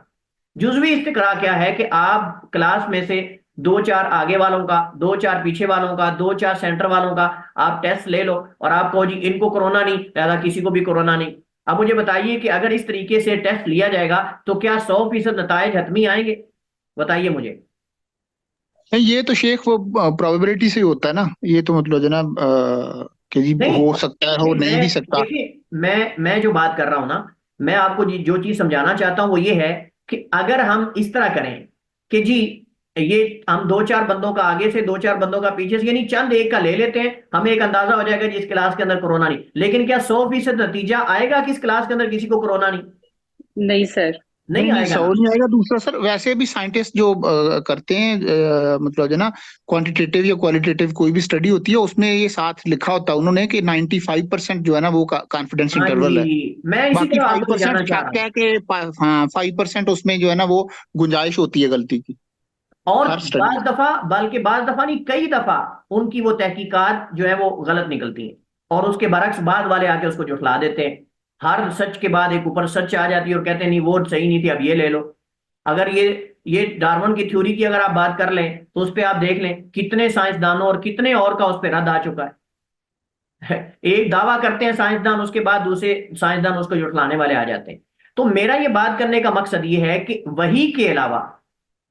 جزوی استقراء کیا ہے کہ آپ کلاس میں سے 2-4 آگے والوں کا، 2-4 پیچھے والوں کا، 2-4 سینٹر والوں کا آپ ٹیسٹ لے لو اور آپ کہو جی ان کو کورونا نہیں لہذا کسی کو بھی کورونا نہیں. اب مجھے بتائیے کہ اگر اس طریقے سے ٹیسٹ لیا جائے گا تو کیا 100% نتائج حتمی آئیں گے؟ بتائیے مجھے. یہ تو شیخ وہ پروبیبلٹی سے ہوتا ہے نا، یہ تو مطلب جناب کہ جی ہو سکتا ہے، ہو نہیں بھی سکتا. دیکھیے میں جو بات کر رہا ہوں نا، میں آپ کو جو چیز سمجھانا چاہتا ہوں وہ یہ ہے کہ اگر ہم اس طرح کریں کہ جی یہ ہم 2-4 بندوں کا آگے سے 2-4 بندوں کا پیچھے سے یعنی چند ایک کا لے لیتے ہیں، ہمیں ایک اندازہ ہو جائے گا جس کلاس کے اندر کورونا نہیں. لیکن کیا 100% نتیجہ آئے گا کہ اس کلاس کے اندر کسی کو کورونا نہیں؟ نہیں سر، نہیں آئے گا. نہیں آئے گا. دوسرا سر ویسے بھی سائنٹسٹ جو کرتے ہیں مطلب جو نا کوانٹیٹیو یا کوالٹیٹیو کوئی بھی اسٹڈی ہوتی ہے اس میں یہ ساتھ لکھا ہوتا ہے انہوں نے کہ 95% جو ہے نا وہ کانفیڈینس انٹرول ہے. میں اسی باقی طرح آپ کو 5% جاننا چاہ رہا ہوں. شک ہے کہ ہاں 5% اس میں جو ہے نا وہ گنجائش ہوتی ہے غلطی کی. اور بعض دفعہ بلکہ بعض دفعہ نہیں کئی دفعہ ان کی وہ تحقیقات جو ہے وہ غلط نکلتی ہیں اور اس کے برعکس بعد والے آ کے اس کو جھٹلا دیتے ہیں. ہر سچ کے بعد ایک اوپر سچ آ جاتی ہے اور کہتے ہیں نہیں وہ صحیح نہیں تھی اب یہ لے لو. اگر یہ ڈارون کی تھیوری کی اگر آپ بات کر لیں تو اس پہ آپ دیکھ لیں کتنے سائنسدانوں اور کتنے اور کا اس پہ رد آ چکا ہے. ایک دعویٰ کرتے ہیں سائنسدان، اس کے بعد دوسرے سائنسدان اس کو جھٹلانے والے آ جاتے ہیں. تو میرا یہ بات کرنے کا مقصد یہ ہے کہ وحی کے علاوہ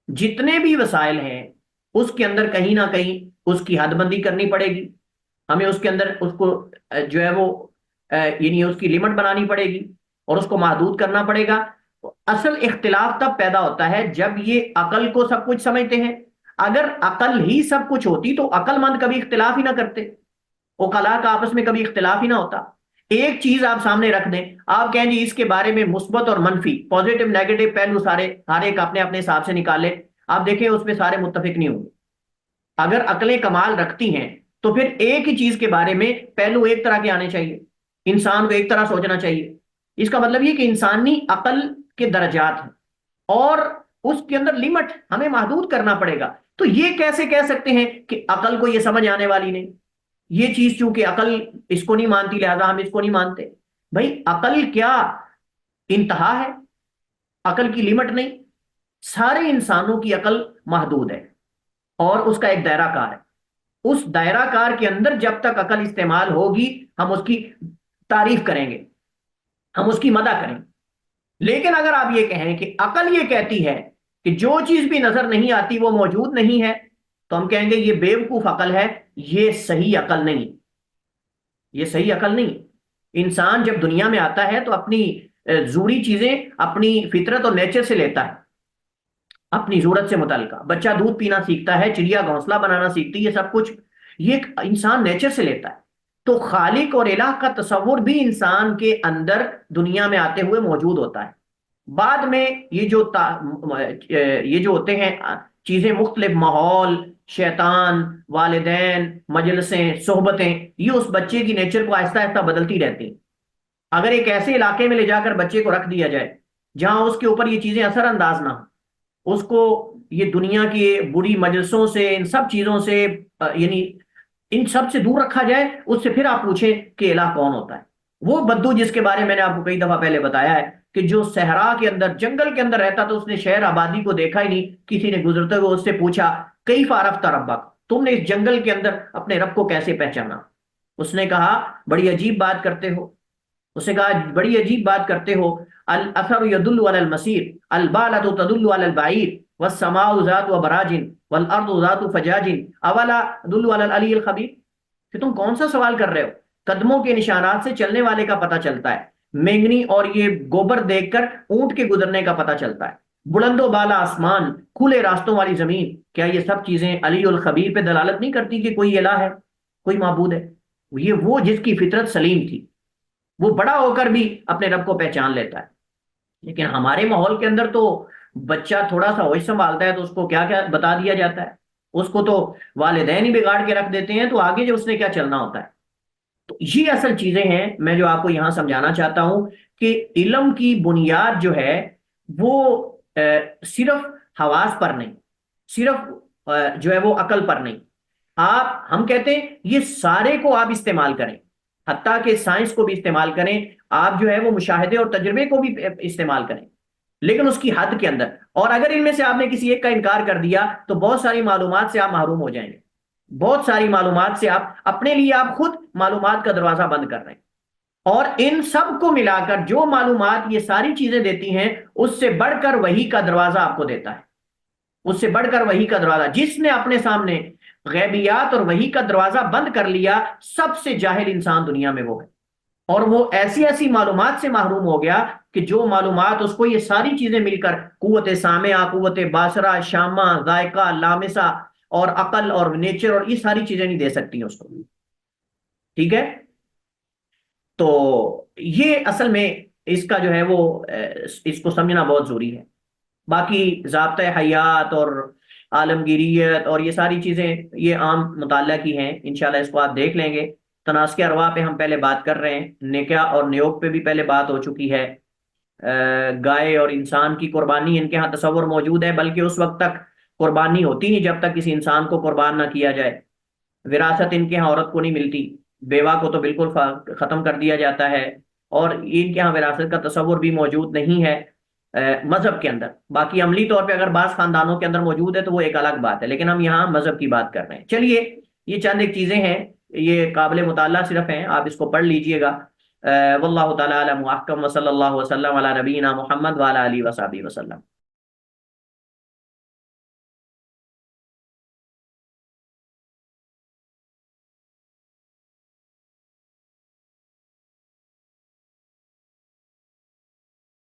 جتنے بھی وسائل ہیں اس کے اندر کہیں نہ کہیں اس کی حد بندی کرنی پڑے گی. ہمیں اس کے اندر اس کو جو ہے وہ یعنی اس کی لمٹ بنانی پڑے گی اور اس کو محدود کرنا پڑے گا. اصل اختلاف تب پیدا ہوتا ہے جب یہ عقل کو سب کچھ سمجھتے ہیں. اگر عقل ہی سب کچھ ہوتی تو عقل مند کبھی اختلاف ہی نہ کرتے, عقلاء کا آپس میں کبھی اختلاف ہی نہ ہوتا. ایک چیز آپ سامنے رکھ دیں, آپ کہیں جی اس کے بارے میں مثبت اور منفی, پازیٹو نیگیٹو پہلو سارے ہر ایک اپنے اپنے حساب سے نکالے, آپ دیکھیں اس میں سارے متفق نہیں ہوں گے. اگر عقلیں کمال رکھتی ہیں تو پھر ایک ہی چیز کے بارے میں پہلو ایک طرح کے آنے چاہیے, انسان کو ایک طرح سوچنا چاہیے. اس کا مطلب یہ کہ انسانی عقل کے درجات ہیں اور اس کے اندر لمٹ ہمیں محدود کرنا پڑے گا. تو یہ کیسے کہہ سکتے ہیں کہ عقل کو یہ سمجھ آنے والی نہیں, یہ چیز چونکہ عقل اس کو نہیں مانتی لہذا ہم اس کو نہیں مانتے. بھائی عقل کیا انتہا ہے؟ عقل کی لمٹ نہیں. سارے انسانوں کی عقل محدود ہے اور اس کا ایک دائرہ کار ہے. اس دائرہ کار کے اندر جب تک عقل استعمال ہوگی ہم اس کی تعریف کریں گے, ہم اس کی مدح کریں گے. لیکن اگر آپ یہ کہیں کہ عقل یہ کہتی ہے کہ جو چیز بھی نظر نہیں آتی وہ موجود نہیں ہے, تو ہم کہیں گے یہ بیوقوف عقل ہے, یہ صحیح عقل نہیں, یہ صحیح عقل نہیں. انسان جب دنیا میں آتا ہے تو اپنی ضروری چیزیں اپنی فطرت اور نیچر سے لیتا ہے, اپنی ضرورت سے متعلقہ. بچہ دودھ پینا سیکھتا ہے, چڑیا گھونسلہ بنانا سیکھتی ہے, یہ سب کچھ یہ انسان نیچر سے لیتا ہے. تو خالق اور الہ کا تصور بھی انسان کے اندر دنیا میں آتے ہوئے موجود ہوتا ہے. بعد میں یہ جو ہوتے ہیں چیزیں, مختلف ماحول, شیطان, والدین, مجلسیں, صحبتیں, یہ اس بچے کی نیچر کو آہستہ آہستہ بدلتی رہتی ہیں. اگر ایک ایسے علاقے میں لے جا کر بچے کو رکھ دیا جائے جہاں اس کے اوپر یہ چیزیں اثر انداز نہ ہوں, اس کو یہ دنیا کی بری مجلسوں سے, ان سب چیزوں سے, یعنی ان سب سے دور رکھا جائے, اس سے پھر آپ پوچھیں کہ الہ کون ہوتا ہے. وہ بدو جس کے بارے میں نے آپ کو کئی دفعہ پہلے بتایا ہے کہ جو صحرا کے اندر, جنگل کے اندر رہتا تو اس نے شہر آبادی کو دیکھا ہی نہیں. کسی نے گزرتے ہوئے اس سے پوچھا کیف عرفت ربک, تم نے اس جنگل کے اندر اپنے رب کو کیسے پہچانا؟ اس نے کہا بڑی عجیب بات کرتے ہو. اس نے کہا بڑی عجیب بات کرتے ہو, الاثر يدل على المسیر, البالة تدل على البعیر, والسماء ذات وبراج والارض ذات فجاج اولا تدل على العلی الخبیر. کہ تم کون سا سوال کر رہے ہو؟ قدموں کے نشانات سے چلنے والے کا پتہ چلتا ہے, مینگنی اور یہ گوبر دیکھ کر اونٹ کے گزرنے کا پتہ چلتا ہے, بلند و بالا آسمان, کھلے راستوں والی زمین. کیا یہ سب چیزیں علی الخبیر پہ دلالت نہیں کرتی کہ کوئی الہ ہے, کوئی معبود ہے؟ یہ وہ جس کی فطرت سلیم تھی, وہ بڑا ہو کر بھی اپنے رب کو پہچان لیتا ہے. لیکن ہمارے ماحول کے اندر تو بچہ تھوڑا سا ہوش سنبھالتا ہے تو اس کو کیا کیا بتا دیا جاتا ہے, اس کو تو والدین ہی بگاڑ کے رکھ دیتے ہیں, تو آگے جو اس نے کیا چلنا ہوتا ہے. تو یہ اصل چیزیں ہیں میں جو آپ کو یہاں سمجھانا چاہتا ہوں کہ علم کی بنیاد جو ہے وہ صرف حواس پر نہیں, صرف جو ہے وہ عقل پر نہیں. ہم کہتے ہیں یہ سارے کو آپ استعمال کریں, حتیٰ کہ سائنس کو بھی استعمال کریں, آپ جو ہے وہ مشاہدے اور تجربے کو بھی استعمال کریں, لیکن اس کی حد کے اندر. اور اگر ان میں سے آپ نے کسی ایک کا انکار کر دیا تو بہت ساری معلومات سے آپ محروم ہو جائیں گے, بہت ساری معلومات سے آپ اپنے لیے آپ خود معلومات کا دروازہ بند کر رہے ہیں. اور ان سب کو ملا کر جو معلومات یہ ساری چیزیں دیتی ہیں, اس سے بڑھ کر وحی کا دروازہ آپ کو دیتا ہے, اس سے بڑھ کر وحی کا دروازہ. جس نے اپنے سامنے غیبیات اور وحی کا دروازہ بند کر لیا, سب سے جاہل انسان دنیا میں وہ ہے, اور وہ ایسی ایسی معلومات سے محروم ہو گیا کہ جو معلومات اس کو یہ ساری چیزیں مل کر قوت سامعہ, قوت باصرہ, شامہ, ذائقہ, لامسہ اور عقل اور نیچر اور یہ ساری چیزیں نہیں دے سکتی ہیں اس کو. ٹھیک ہے, تو یہ اصل میں اس کا جو ہے وہ اس کو سمجھنا بہت ضروری ہے. باقی ضابطۂ حیات اور عالمگیریت اور یہ ساری چیزیں یہ عام مطالعہ کی ہیں, انشاءاللہ اس کو آپ دیکھ لیں گے. تناسخ ارواح پہ ہم پہلے بات کر رہے ہیں, نکاح اور نیوگ پہ بھی پہلے بات ہو چکی ہے. گائے اور انسان کی قربانی ان کے ہاں تصور موجود ہے, بلکہ اس وقت تک قربانی ہوتی نہیں جب تک کسی انسان کو قربان نہ کیا جائے. وراثت ان کے ہاں عورت کو نہیں ملتی, بیوہ کو تو بالکل ختم کر دیا جاتا ہے, اور ان کے ہاں وراثت کا تصور بھی موجود نہیں ہے مذہب کے اندر. باقی عملی طور پہ اگر بعض خاندانوں کے اندر موجود ہے تو وہ ایک الگ بات ہے, لیکن ہم یہاں مذہب کی بات کر رہے ہیں. چلیے یہ چند ایک چیزیں ہیں, یہ قابل مطالعہ صرف ہیں, آپ اس کو پڑھ لیجئے گا. واللہ تعالی اعلم واحکم, وصلی اللہ وسلم علی نبینا محمد وعلی آلہ وصحبہ وسلم.